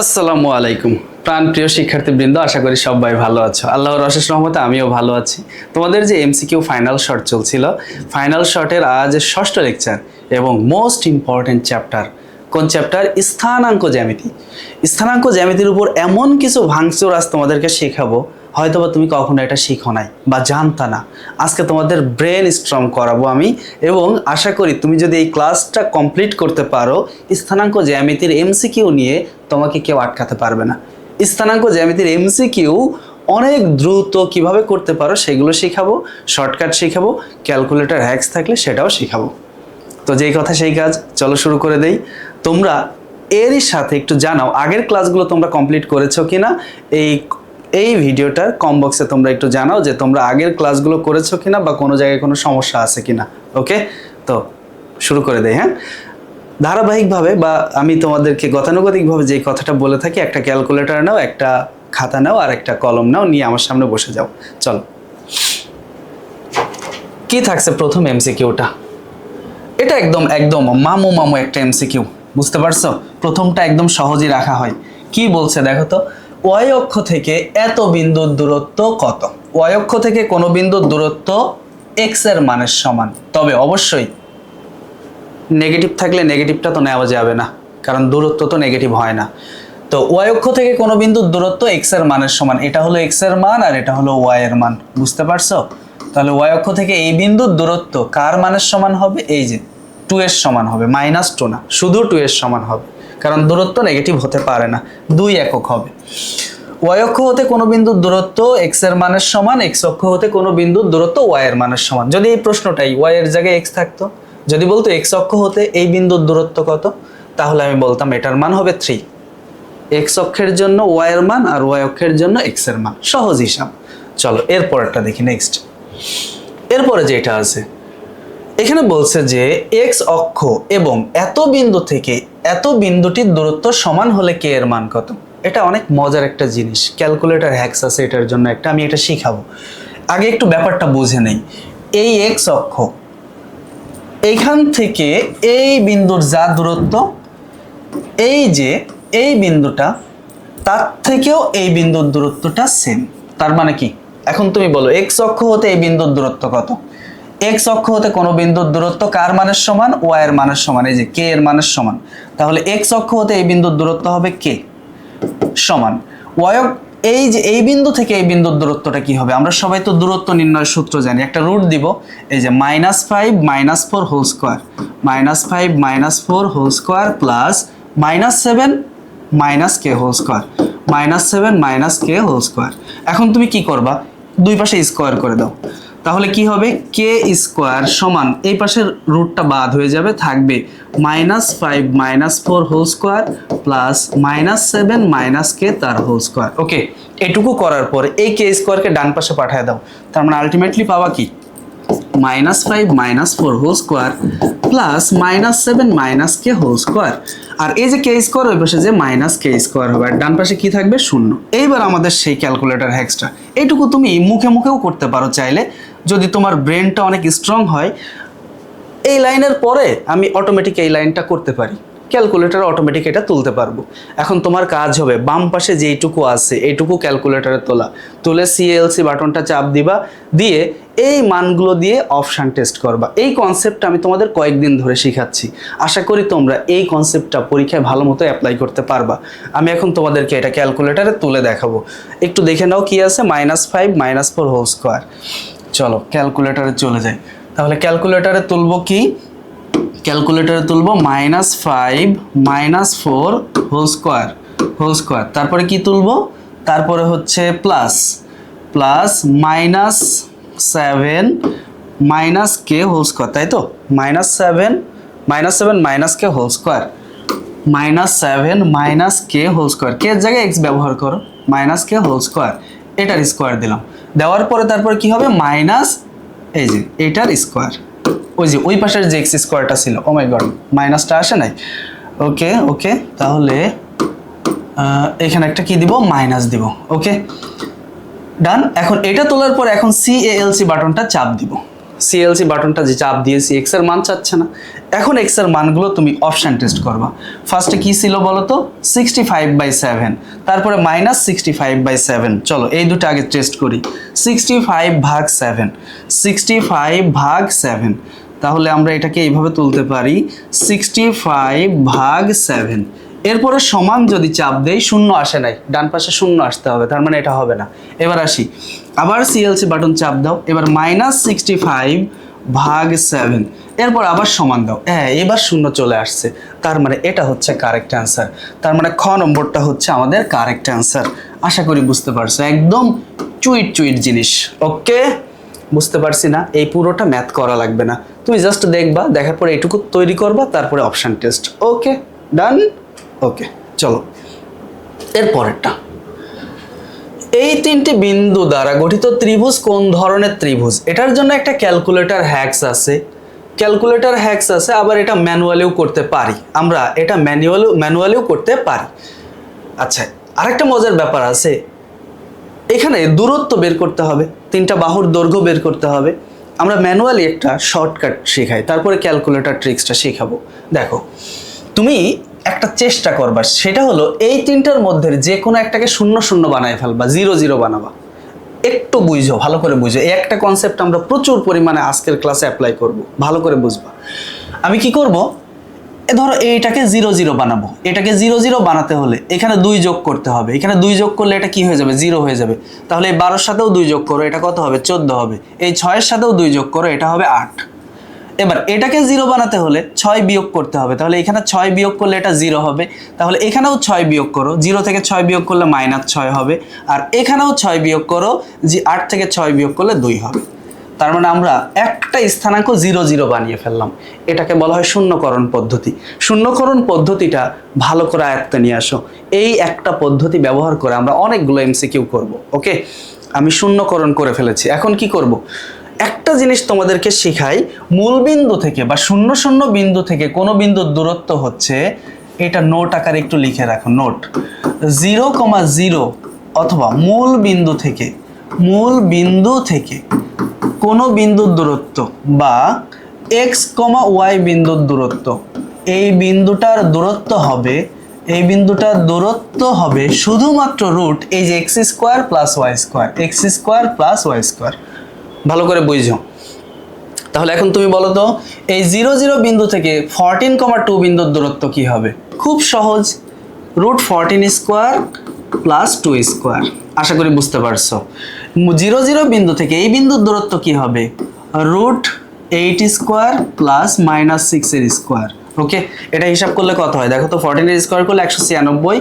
আসসালামু আলাইকুম প্রাণপ্রিয় শিক্ষার্থীবৃন্দ, আশা করি সবাই ভালো আছো। আল্লাহর অশেষ রহমতে আমিও ভালো আছি। তোমাদের যে এমসিকিউ ফাইনাল শর্ট চলছিল, ফাইনাল শর্টের আজ ষষ্ঠ লেকচার এবং মোস্ট ইম্পর্টেন্ট চ্যাপ্টার। কোন চ্যাপ্টার? স্থানাঙ্ক জ্যামিতি। স্থানাঙ্ক জ্যামিতির উপর এমন কিছু ভাঙচুর আজ তোমাদেরকে শেখাবো, হয়তোবা তুমি কখনো এটা শিখো নাই বা জানতা না। আজকে তোমাদের ব্রেন স্ট্রং করাবো আমি, এবং আশা করি তুমি যদি এই ক্লাসটা কমপ্লিট করতে পারো, স্থানাঙ্ক জ্যামিতির এমসিকিউ নিয়ে তোমাকে কেউ আটকাতে পারবে না। স্থানাঙ্ক জ্যামিতির এমসিকিউ অনেক দ্রুত কিভাবে করতে পারো সেগুলো শেখাবো, শর্টকাট শেখাবো, ক্যালকুলেটর হ্যাক্স থাকলে সেটাও শেখাবো। তো যেই কথা সেই কাজ, চলো শুরু করে দেই। তোমরা এরই সাথে একটু জানাও আগের ক্লাসগুলো তোমরা কমপ্লিট করেছো কিনা। এই ভিডিওটার কম বক্সে তোমরা একটু জানাও যে তোমরা আগের ক্লাসগুলো করেছো কিনা বা কোনো জায়গায় কোনো সমস্যা আছে কিনা। ওকে, তো শুরু করে দেই। হ্যাঁ, ধারাবাহিকভাবে বা আমি তোমাদেরকে গতানুগতিকভাবে যে কথাটা বলে থাকি, একটা ক্যালকুলেটর নাও, একটা খাতা নাও আর একটা কলম নাও, নিয়ে আমার সামনে বসে যাও। চলো, কি থাকছে প্রথম এমসিকিউটা? এটা একদম একদম মামু মামু একটা এমসিকিউ, বুঝতে পারছো? প্রথমটা একদম সহজেই রাখা হয়। কি বলছে দেখো তো, ওয়াই অক্ষ থেকে এত বিন্দুর দূরত্ব কত? ওয়াই অক্ষ থেকে কোনো বিন্দুর দূরত্ব এক্স এর মানের সমান, তবে অবশ্যই নেগেটিভ থাকলে নেগেটিভটা তো নেওয়া যাবে না, কারণ দূরত্ব তো নেগেটিভ হয় না। তো ওয়াই অক্ষ থেকে কোনো বিন্দুর দূরত্ব এক্স এর মানের সমান, এটা হলো এক্স এর মান আর এটা হলো ওয়াই এর মান, বুঝতে পারছো? তাহলে ওয়াই অক্ষ থেকে এই বিন্দুর দূরত্ব কার মানের সমান হবে? এই যে 2 এর সমান হবে, -2 না, শুধু 2 এর সমান হবে, কারণ দূরত্ব নেগেটিভ হতে পারে না, 2 একক হবে। ওয়াই অক্ষ হতে কোনো বিন্দুর দূরত্ব এক্স এর মানের সমান, এক্স অক্ষ হতে কোনো বিন্দুর দূরত্ব ওয়াই এর মানের সমান। যদি এই প্রশ্নটাই ওয়াই এর জায়গায় এক্স থাকতো, যদি বলতো এক্স অক্ষ হতে এই বিন্দুর দূরত্ব কত, তাহলে আমি বলতাম এটার মান হবে 3। এক্স অক্ষের জন্য ওয়াই এর মান আর ওয়াই অক্ষের জন্য এক্স এর মান, সহজ হিসাব। চলো এরপরটা দেখি, নেক্সট। এরপরে যেটা আছে, এখানে বলছে যে এক্স অক্ষ এবং এত বিন্দু থেকে এত বিন্দুটির দূরত্ব সমান হলে কে এর মান কত? এটা অনেক মজার একটা জিনিস, ক্যালকুলেটর হ্যাক্স আছে এটার জন্য একটা, আমি এটা শিখাবো। আগে একটু ব্যাপারটা বুঝে নেই। এই এক্স অক্ষ, এইখান থেকে এই বিন্দুর যা দূরত্ব, এই যে এই বিন্দুটা, তার থেকেও এই বিন্দুর দূরত্বটা সেম। তার মানে কি? এখন তুমি বলো এক্স অক্ষ হতে এই বিন্দুর দূরত্ব কত? এক্স অক্ষ হতে কোনো বিন্দুর দূরত্ব কার মানের সমান? ওয়াই এর মানের সমান, এই যে কে এর মানের সমান। তাহলে এক্স অক্ষ হতে এই বিন্দুর দূরত্ব হবে কে সমান ওয়াই। এই যে এই বিন্দু থেকে এই বিন্দুর দূরত্বটা কি হবে? আমরা সবাই তো দূরত্ব নির্ণয়ের সূত্র জানি, একটা রুট দিব, এই যে -5 - 4 whole square, -5 - 4 whole square plus -7 - k whole square, -7 - k whole square. এখন তুমি কি করবা? দুই পাশে স্কোয়ার করে দাও, তাহলে কি হবে? কে স্কোয়ার সমান, এই পাশের রুটটা বাদ হয়ে যাবে, থাকবে -5 - 4 হোল স্কোয়ার প্লাস -7 - k তার হোল স্কোয়ার। ওকে, এটুকু করার পরে এই কে স্কোয়ারকে ডান পাশে পাঠিয়ে দাও, তার মানে আলটিমেটলি পাওয়া কি? -5 - 4 whole square plus -7 - k whole square. আর এই যে কে স্কোয়ার, ওই পাশে যে -k স্কোয়ার হবে, আর ডান পাশে কি থাকবে? 0। এইবার আমাদের সেই ক্যালকুলেটর হ্যাক্সটা, এইটুকু তুমি মুখে মুখেও করতে পারো চাইলে, যদি তোমার ব্রেনটা অনেক স্ট্রং হয়। এই লাইনের পরে আমি অটোমেটিক এই লাইনটা করতে পারি, ক্যালকুলেটর অটোমেটিক এটা তুলতে পারবো। এখন তোমার কাজ হবে বাম পাশে যেইটুকু আছে এইটুকু ক্যালকুলেটরে তুলে সিএলসি বাটনটা চাপ দিবা, দিয়ে এই মানগুলো দিয়ে অপশান টেস্ট করবা। এই কনসেপ্টটা আমি তোমাদের কয়েকদিন ধরে শেখাচ্ছি, আশা করি তোমরা এই কনসেপ্টটা পরীক্ষায় ভালো মতো অ্যাপ্লাই করতে পারবা। আমি এখন তোমাদেরকে এটা ক্যালকুলেটরে তুলে দেখাবো, একটু দেখে নাও কি আছে। -5 - 4 হোল স্কোয়ার। চলো ক্যালকুলেটরে চলে যাই। তাহলে ক্যালকুলেটরে তুলবো কি? ক্যালকুলেটরে তুলবো -5 - 4 হোল স্কোয়ার, তারপরে কি তুলবো? তারপরে হচ্ছে প্লাস -7 - k হোল স্কোয়ার, তাই তো? -7 - k whole square, -7 - k whole square, কে এর জায়গায় এক্স ব্যবহার করো, -k হোল স্কোয়ার, এটার স্কোয়ার দিলাম। দেওয়ার পরে তারপরে কি হবে? মাইনাস এই যে এটার স্কোয়ার, ওই যে ওই পাশের যে এক্স স্কোয়ারটা ছিল, ও মাই গড, মাইনাসটা আসে নাই। ওকে ওকে, তাহলে এখানে একটা কি দিব? মাইনাস দিব। ওকে, ডান। এখন এটা তোলার পর এখন সিএএলসি বাটনটা চাপ দিব। সিএলসি বাটনটা যে চাপ দিয়েছি, এক্স এর মান চাচ্ছে না। এখন এক্স এর মানগুলো তুমি অপশান টেস্ট করবা। ফার্স্টে কি ছিল বলো তো, 65/7, তারপরে -65/7। চলো এই দুটো আগে টেস্ট করি। 65/7, 65/7, তাহলে আমরা এটাকে এইভাবে তুলতে পারি 65/7। এরপরে সমান যদি চাপ দেই, শূন্য আসে নাই, ডান পাশে শূন্য আসতে হবে, তার মানে এটা হবে না। এবার আসি, আবার সিএলসি বাটন চাপ দাও, এবার -65/7, এরপর আবার সমান দাও, হ্যাঁ এবার শূন্য চলে আসছে, তার মানে এটা হচ্ছে কারেক্ট অ্যান্সার। তার মানে খ নম্বরটা হচ্ছে আমাদের কারেক্ট অ্যান্সার। আশা করি বুঝতে পারছো, একদম চুইট চুইট জিনিস। ওকে, বুঝতে পারছি না, এই পুরোটা ম্যাথ করা লাগবে না, তুমি জাস্ট দেখবা, দেখার পরে এটুকু তৈরি করবা, তারপরে অপশান টেস্ট। ওকে, ডান। ওকে, চলো এরপরেরটা। এই তিনটি বিন্দু দ্বারা গঠিত ত্রিভুজ কোন ধরনের ত্রিভুজ? এটার জন্য একটা ক্যালকুলেটর হ্যাক্স আছে, আবার এটা ম্যানুয়ালিও করতে পারি আমরা, এটা ম্যানুয়ালিও করতে পারি। আচ্ছা, আরেকটা মজার ব্যাপার আছে, এখানে দূরত্ব বের করতে হবে, তিনটা বাহুর দৈর্ঘ্য বের করতে হবে। আমরা ম্যানুয়ালি একটা শর্টকাট শেখাই, তারপরে ক্যালকুলেটর ট্রিক্সটা শেখাবো। দেখো, তুমি একটা চেষ্টা করবা, সেটা হলো এই তিনটার মধ্যে যে কোনো একটাকে 0 বানায় ফেলবা, 0 বানাবা। একটু বুঝো, ভালো করে বুঝো, এই একটা কনসেপ্ট আমরা প্রচুর পরিমাণে আজকের ক্লাসে অ্যাপ্লাই করব, ভালো করে বুঝবা। আমি কি করব, ধরো এইটাকে 0 বানাবো, এটাকে 0 বানাতে হলে এখানে 2 যোগ করতে হবে, এখানে 2 যোগ করলে এটা কি হয়ে যাবে, 0 হয়ে যাবে। তাহলে এই 12-র সাথেও 2 যোগ করো, এটা কত হবে, 14 হবে। এই 6-এর সাথেও 2 যোগ করো, এটা হবে 8। এবার এটাকে 0 বানাতে হলে 6 বিয়োগ করতে হবে, তাহলে এখানে 6 বিয়োগ করলে এটা 0 হবে। তাহলে এখানেও 6 বিয়োগ করো, 0 থেকে 6 বিয়োগ করলে -6 হবে। আর এখানেও 6 বিয়োগ করো, যে 8 থেকে 6 বিয়োগ করলে 2 হবে। তার মানে আমরা একটা স্থানাঙ্ক 0 বানিয়ে ফেললাম। এটাকে বলা হয় শূন্যকরণ পদ্ধতি। শূন্যকরণ পদ্ধতিটা ভালো করে আয়ত্তে নিয়ে আসো। এই একটা পদ্ধতি ব্যবহার করে আমরা অনেকগুলো এমসিকিউ করব। ওকে, আমি শূন্যকরণ করে ফেলেছি, এখন কি করব, একটা জিনিস তোমাদেরকে শেখাই, মূল বিন্দু থেকে বা 0 বিন্দু থেকে কোনো বিন্দুর দূরত্ব হচ্ছে, এটা নোট আকারে একটু লিখে রাখো, নোট 0,0, অথবা মূল বিন্দু থেকে কোনো বিন্দুর দূরত্ব বা x, y বিন্দুর দূরত্ব, এই বিন্দুটার দূরত্ব হবে শুধুমাত্র রুট এই যে x² + y², ভালো করে বুঝো। তাহলে এখন তুমি বলো তো, এই 0 বিন্দু থেকে 14,2 বিন্দুর দূরত্ব কি হবে? খুব সহজ, √14² + 2²। আশা করি বুঝতে পারছো। 0 বিন্দু থেকে এই বিন্দুর দূরত্ব কি হবে? √8² + -6² ওকে, এটা হিসাব করলে কত হয় দেখো তো, 14² করলে 196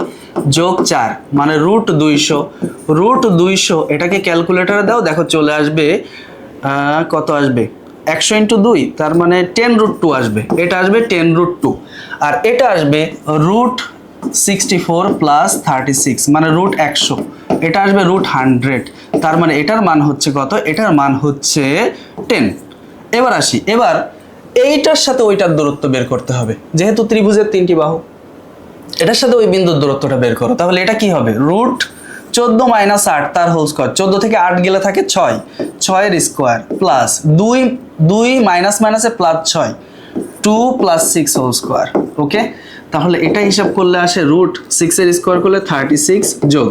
যোগ 4 মানে √200। এটাকে ক্যালকুলেটরে দাও, দেখো চলে আসবে কত আসবে, 100 × 2, তার মানে 10√2 আসবে। এটা আসবে 10√2, আর এটা আসবে √64 + 36 মানে √100। এটা আসবে √100, তার মানে এটার মান হচ্ছে কত? এটার মান হচ্ছে 10। এবার আসি, এবার এইটার সাথে ওইটার দূরত্ব বের করতে হবে, যেহেতু ত্রিভুজের 3টি বাহু, এটার সাথে ওই বিন্দুর দূরত্বটা বের করো। তাহলে এটা কি হবে? √14 - 8 তার হোল স্কয়ার, 14 থেকে 8 গেলে থাকে 6, 6 এর স্কয়ার প্লাস 2 মাইনাস মাইনাসে +6, 2 + 6 হোল স্কয়ার। ওকে, তাহলে এটা হিসাব করলে আসে √6 এর স্কয়ার করলে 36 যোগ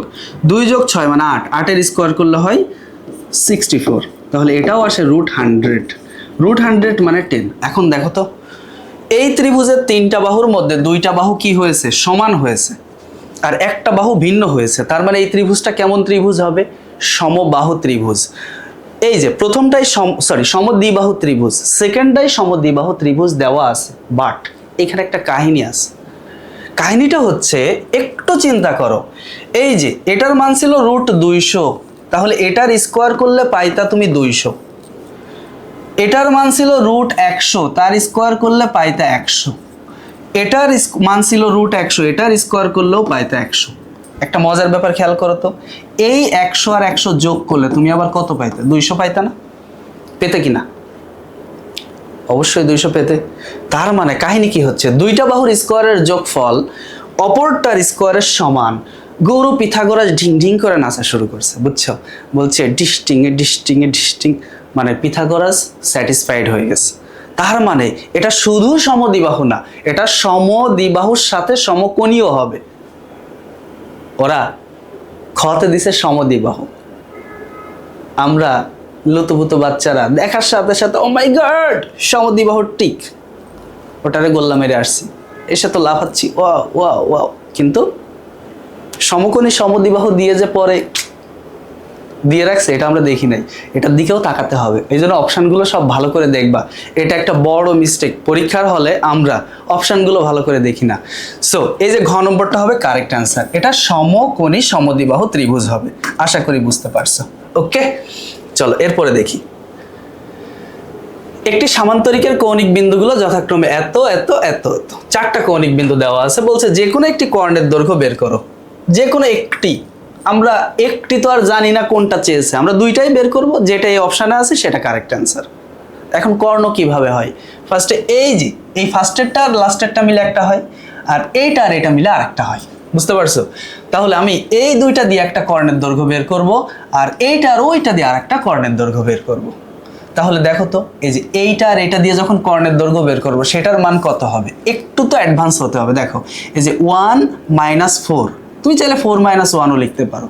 2 যোগ 6 মানে 8, 8 এর স্কয়ার করলে হয় 64। তাহলে এটাও আসে √100 মানে 10। এখন দেখো তো, এই ত্রিভুজের 3টা বাহুর মধ্যে 2টা বাহু কি হয়েছে? সমান হয়েছে, আর একটা বাহু ভিন্ন হয়েছে। তার মানে এই ত্রিভুজটা কেমন ত্রিভুজ হবে? সমবাহু ত্রিভুজ। এই যে প্রথমটাই সমদ্বিবাহু ত্রিভুজ, সেকেন্ডটাই সমদ্বিবাহু ত্রিভুজ দেওয়া আছে, বাট এখানে একটা কাহিনী আছে। কাহিনীটা হচ্ছে, একটু চিন্তা করো, এই যে এটার মান ছিল √200, তাহলে এটার স্কোয়ার করলে পাইতা তুমি 200। এটার মান ছিল √100, তার স্কোয়ার করলে পাইতা 100। এটার মান ছিল √100, এটার স্কোয়ার করলেও পাইতা 100। একটা মজার ব্যাপার খেয়াল করো তো, এই 100 আর 100 যোগ করলে তুমি আবার কত পাইতে? 200 পাইতা না? পেতে কিনা? অবশ্যই 200 পেতে। তার মানে কাহিনী কি হচ্ছে? 2টা বাহুর স্কোয়ারের যোগফল অপরটার স্কোয়ারের সমান। গৌর পিথাগোরাস ঢিং ঢিং করে নাচা শুরু করছে, বুঝছো? বলছে ডিস্টিং। মানে পিথাগোরাস স্যাটিসফাইড হয়ে গেছে। তার মানে এটা শুধু সমদ্বিবাহু না, এটা সমদ্বিবাহুর সাথে সমকোণীয় হবে। ওরা খতে দিছে সমদ্বিবাহু, আমরা লুতুপুতু বাচ্চারা দেখার সাথে সাথে ও মাই গড সমদ্বিবাহু টিক, ওটারে গোল্লা মেরে আসছি, এসে তো লাফাচ্ছি ওয়া ওয়া ওয়া, কিন্তু সমকোণী সমদ্বিবাহু দিয়ে যে পরে দিয়ে রাখছে এটা আমরা দেখি নাই, এটার দিকেও তাকাতে হবে। এই জন্য অপশানগুলো সব ভালো করে দেখবা, এটা একটা বড় মিস্টেক। পরীক্ষার হলে আমরা অপশানগুলো ভালো করে দেখি না। সো এই যে ঘ নম্বরটা হবে কারেক্ট অ্যান্সার, এটা সমকোণী সমদ্বিবাহু ত্রিভুজ হবে। আশা করি বুঝতে পারছো। ওকে, চলো এরপরে দেখি। একটি সামান্তরিকের কৌণিক বিন্দুগুলো যথাক্রমে এত এত এত এত, চারটা কৌণিক বিন্দু দেওয়া আছে, বলছে যে কোনো একটি কর্ণের দৈর্ঘ্য বের করো। যে কোনো একটি, আমরা একটি তো আর জানি না কোনটা চেয়েছে, আমরা দুইটাই বের করব, যেটা এই অপশানে আছে সেটা কারেক্ট অ্যান্সার। এখন কর্ণ কিভাবে হয়, ফার্স্টে এই যে এই ফার্স্টেরটা আর লাস্টেরটা মিলে একটা হয়, আর এইটা আর এটা মিলে আরেকটা হয়। বুঝতে পারছো? তাহলে আমি এই দুইটা দিয়ে একটা কর্ণের দৈর্ঘ্য বের করব, আর এইটা আর ওইটা দিয়ে আরেকটা কর্ণের দৈর্ঘ্য বের করব। তাহলে দেখো তো, এই যে এইটা আর এটা দিয়ে যখন কর্ণের দৈর্ঘ্য বের করব, সেটার মান কত হবে? একটু তো অ্যাডভান্স হতে হবে। দেখো এই যে 1 - 4, তুমি চাইলে 4 - 1ও লিখতে পারো।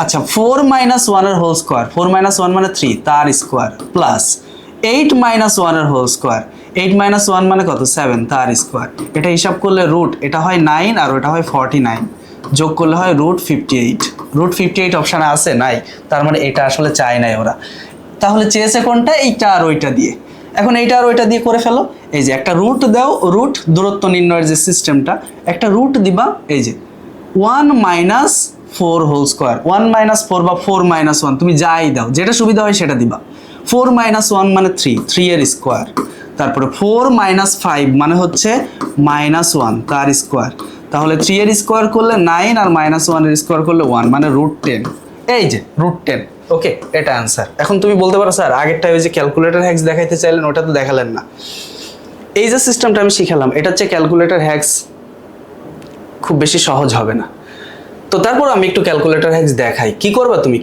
আচ্ছা, 4 - 1 এর হোল স্কোয়ার, 4 - 1 মানে 3, তার স্কোয়ার, প্লাস 8 - 1 এর হোল স্কোয়ার, 8 - 1 মানে কত? 7, তার স্কোয়ার। এটা হিসাব করলে রুট, এটা হয় 9 আর ওটা হয় 49, যোগ করলে হয় √58। √58 অপশানে আছে? নাই। তার মানে এটা আসলে চায় নাই ওরা। তাহলে চেয়েছে কোনটা? এইটা আর ওইটা দিয়ে। এখন এইটা আর ওইটা দিয়ে করে ফেলো। এই যে একটা রুট দাও, রুট দূরত্ব নির্ণয়ের যে সিস্টেমটা, একটা রুট দিবা। এই যে 1 - 4 হোল স্কোয়ার, 1 - 4 বা 4 - 1, তুমি যাই দাও, যেটা সুবিধা হয় সেটা দিবা। 4 - 1 মানে 3, 3 এর স্কোয়ার। তারপরে 4 - 5 মানে হচ্ছে -1, তার স্কোয়ার। তাহলে 3 এর স্কোয়ার করলে 9 আর -1 এর স্কোয়ার করলে 1, মানে √10। এই যে √10। ওকে, এটা অ্যান্সার। এখন তুমি বলতে পারো স্যার আগেরটা ওই যে ক্যালকুলেটর হ্যাক্স দেখাইতে চাইলেন, ওটা তো দেখালেন না। এই যে সিস্টেমটা আমি শিখালাম, এটা হচ্ছে ক্যালকুলেটর হ্যাক্স, খুব বেশি সহজ হবে না। তো তারপর আমি একটু ক্যালকুলেটর হ্যাক্স দেখাই। কি করবা তুমি?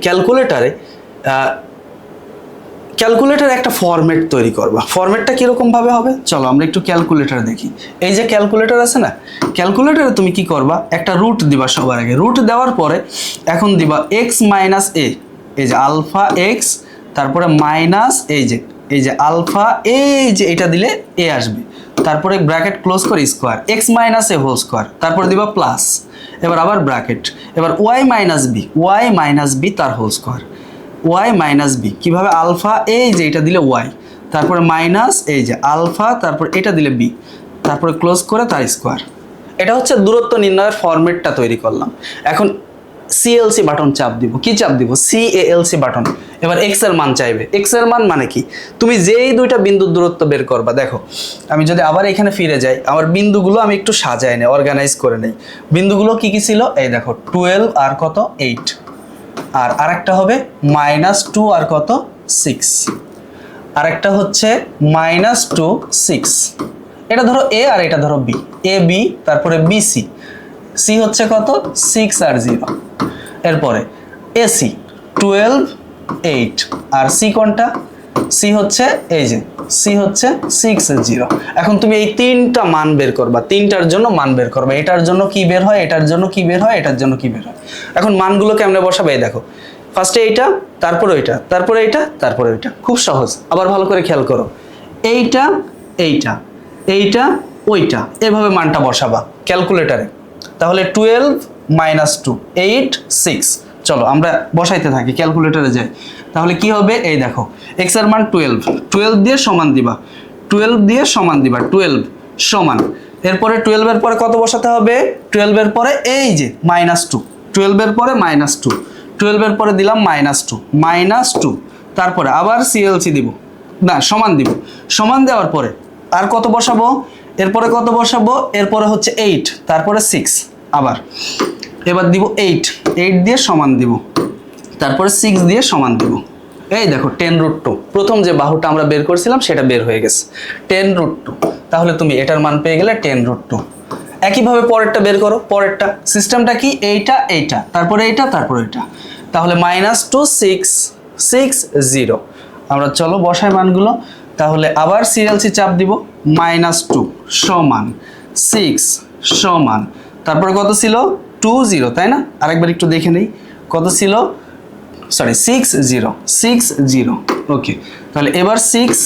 ক্যালকুলেটরে একটা ফরম্যাট তৈরি করবা। ফরম্যাটটা কিরকম ভাবে হবে চলো আমরা একটু ক্যালকুলেটর দেখি। এই যে ক্যালকুলেটর আছে না, ক্যালকুলেটরে তুমি কি করবা? একটা রুট দিবা সবার আগে। রুট দেওয়ার পরে এখন দিবা x - a, এই যে আলফা এক্স, তারপরে মাইনাস এই যে আলফা, এই যে এটা দিলে a আসবে, তারপরে ব্র্যাকেট ক্লোজ করে square, x - a whole square, তারপরে দিবা প্লাস, এবার আবার ব্র্যাকেট, এবার y - b তার হোল স্কোয়ার, y - b কিভাবে? আলফা, এই যে এটা দিলে y, তারপরে মাইনাস এই যে আলফা, তারপর এটা দিলে b, তারপরে ক্লোজ করে তার স্কোয়ার। এটা হচ্ছে দূরত্ব নির্ণয়ের ফরম্যাটটা তৈরি করলাম। এখন CLC বাটন চাপ দিব। কি চাপ দিব? CALC button. এবার x এর মান চাইবে। x এর মান মানে কি? তুমি যেই দুইটা বিন্দুর দূরত্ব বের করবা, দেখো আমি যদি আবার এখানে ফিরে যাই, আমার বিন্দুগুলো আমি একটু সাজাই নেই, অর্গানাইজ করে নেই। বিন্দুগুলো কি কি ছিল? এই দেখো 12 আর কত 8, আর আরেকটা হবে -2 আর কত 6, আরেকটা হচ্ছে -2 6। এটা ধরো A আর এটা ধরো B, AB, তারপরে BC, C হচ্ছে কত 6 আর 0, এরপরে AC 12 8, আর C কোনটা? C হচ্ছে এই যে C হচ্ছে 6 0। এখন তুমি এই তিনটা মান বের করবা, তিনটার জন্য মান বের করবা। এটার জন্য কি বের হয়, এটার জন্য কি বের হয়, এটার জন্য কি বের হয়। এখন মানগুলো কেমনে বসাবে? এই দেখো, ফার্স্টে এইটা, তারপরে ওইটা, তারপরে এইটা, তারপরে ওইটা। খুব সহজ। আবার ভালো করে খেয়াল করো, এইটা এইটা এইটা ওইটা, এভাবে মানটা বসাবা ক্যালকুলেটারে। তাহলে 12 - 2 8 6। চলো আমরা বসাইতে থাকি, ক্যালকুলেটরে যাই। তাহলে কি হবে? এই দেখো x এর মান 12, 12 দিয়ে সমান দিবা, 12 দিয়ে সমান দিবা, 12 সমান, এরপরে 12 এর পরে কত বসাতে হবে? 12 এর পরে এই যে -2, 12 এর পরে -2, 12 এর পরে দিলাম -2, তারপরে আবার CLC দিব, না সমান দিব। সমান দেওয়ার পরে আর কত বসাবো? এরপরে কত বসাবো? এরপরে হচ্ছে 8, তারপরে 6, আবার এবার দিব 8 দিয়ে সমান দিব, তারপরে 6 দিয়ে সমান দিব। এই দেখো 10√2, প্রথম যে বাহুটা আমরা বের করছিলাম সেটা বের হয়ে গেছে 10√2। তাহলে তুমি এটার মান পেয়ে গেলে 10√2। একইভাবে পরেরটা বের করো। পরেরটা সিস্টেমটা কি? এইটা এইটা, তারপরে এইটা, তারপরে এটা। তাহলে -2 6 6 0, আমরা চলো বসাই মানগুলো। তাহলে আবার সিএলসি চাপ দিব, -2 সমান 6 সমান, তারপরে কত ছিল 20, তাই না? আরেকবার একটু দেখে নেই কত ছিল, সরি 60, ওকে। তাহলে এবার 6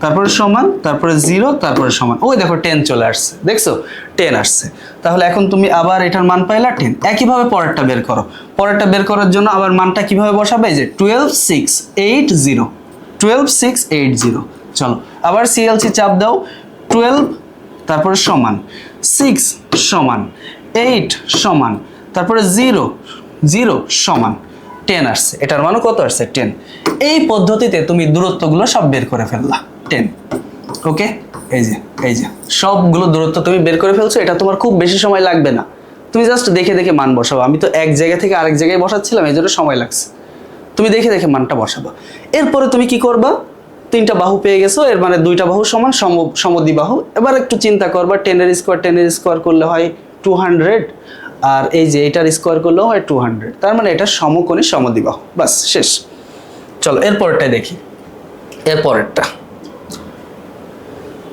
তারপরে সমান, তারপরে 0, তারপরে সমান, ওই দেখো 10 চলে আসছে, দেখছো 10 আসছে। তাহলে এখন তুমি আবার এটার মান পাইলা 10। একইভাবে পরেরটা বের করো। পরেরটা বের করার জন্য আবার মানটা কিভাবে বসাবে, এই যে 12680, চলো আবার সিএলসি চাপ দাও, 12 তারপরে সমান 6 সমান 8 সমান, তারপরে 0 সমান 10 আসছে। এটার মানও কত আসছে 10। এই পদ্ধতিতে তুমি দূরত্বগুলো সব বের করে ফেললা 10। ওকে, এই যে সবগুলো দূরত্ব তুমি বের করে ফেলছো। এটা তোমার খুব বেশি সময় লাগবে না, তুমি জাস্ট দেখে দেখে মান বসাবো। আমি তো এক জায়গা থেকে আরেক জায়গায় বসাচ্ছিলাম, এই জন্য সময় লাগছে। তুমি দেখে দেখে মানটা বসাবো। এরপরে তুমি কি করবা, 3টা বাহু পেয়ে গেছো, এর মানে 2টা বাহু সমান সমদ্বিবাহু। এবার একটু চিন্তা করবা, 10 এর স্কোয়ার করলে হয় 200, আর এই যে এটার স্কোয়ার করলেও হয় 200, তার মানে এটা সমকোণী সমদ্বিবাহু। বাস শেষ। চলো এরপরটাই দেখি। এরপরেরটা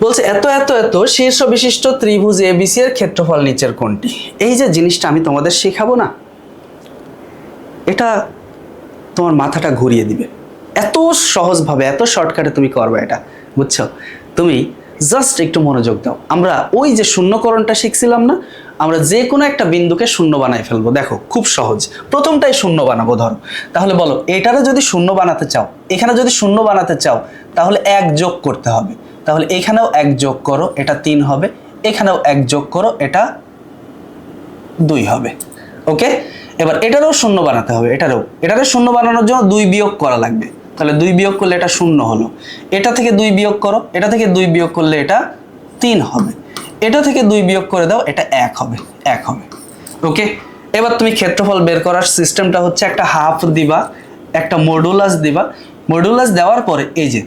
বলছে এত এত এত শীর্ষ বিশিষ্ট ত্রিভুজ এবিসি এর ক্ষেত্রফল নিচের কোনটি। এই যে জিনিসটা আমি তোমাদের শেখাবো না, এটা তোমার মাথাটা ঘুরিয়ে দিবে। এত সহজভাবে, এত শর্টকাটে তুমি করবে এটা, বুঝছো? তুমি জাস্ট একটু মনোযোগ দাও। আমরা ওই যে শূন্যকরণটা শিখছিলাম না, আমরা যে কোনো একটা বিন্দুকে শূন্য বানাই ফেলবো। দেখো খুব সহজ। প্রথমটাই শূন্য বানাবো ধরো। তাহলে বলো এটারে যদি শূন্য বানাতে চাও, এখানে যদি শূন্য বানাতে চাও, তাহলে 1 যোগ করতে হবে। তাহলে এখানেও 1 যোগ করো, এটা 3 হবে। এখানেও 1 যোগ করো, এটা 2 হবে। ওকে, এবার এটারও শূন্য বানাতে হবে। এটারে শূন্য বানানোর জন্য 2 বিয়োগ করা লাগবে। তাহলে 2 বিয়োগ করলে এটা 0 হলো। এটা থেকে 2 বিয়োগ করো, এটা থেকে 2 বিয়োগ করলে এটা 3 হবে। এটা থেকে 2 বিয়োগ করে দাও, এটা 1 হবে। ওকে, এবার তুমি ক্ষেত্রফল বের করার সিস্টেমটা হচ্ছে একটা হাফ দিবা, একটা মডুলাস দিবা। মডুলাস দেওয়ার পরে এই যে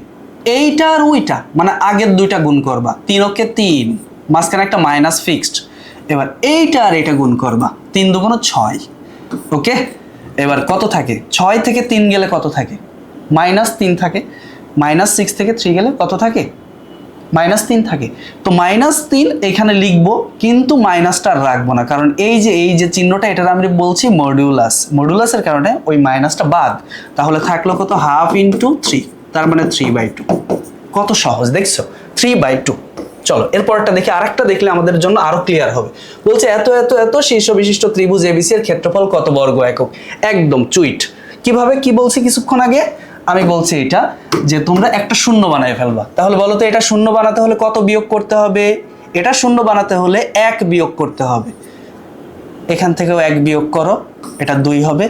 এইটা আর ওইটা মানে আগের 2টা গুণ করবা, 3 ওকে 3, মাঝখানে একটা মাইনাস ফিক্সড। এবার এইটা আর এটা গুণ করবা, 3 দুগুণ 6। ওকে, এবার কত থাকে, 6 থেকে 3 গেলে কত থাকে, -3 থাকে। -6 থেকে 3 গেলে কত থাকে, -3 থাকে। তো -3 এখানে লিখবো, কিন্তু মাইনাসটা আর রাখবো না, কারণ এই যে চিহ্নটা, এটা আমি বলছি মডুলাসের কারণে ওই মাইনাসটা বাদ। তাহলে থাকলো কত, হাফ ইন্টু 3, তার মানে 3/2। কত সহজ দেখছো, 3/2। চলো এরপরটা দেখি, আরেকটা দেখলে আমাদের জন্য আরো ক্লিয়ার হবে। বলছে এত এত এত শীর্ষ বিশিষ্ট ত্রিভুজ এবিসি এর ক্ষেত্রফল কত বর্গ একক। একদম চুইট। কিভাবে, কি বলছি কিছুক্ষণ আগে, আমি বলছি এটা যে তোমরা একটা শূন্য বানায় ফেলবা। তাহলে বলো তো এটা শূন্য বানাতে হলে কত বিয়োগ করতে হবে, এটা শূন্য বানাতে হলে 1 বিয়োগ করতে হবে। এখান থেকেও 1 বিয়োগ করো, এটা 2 হবে।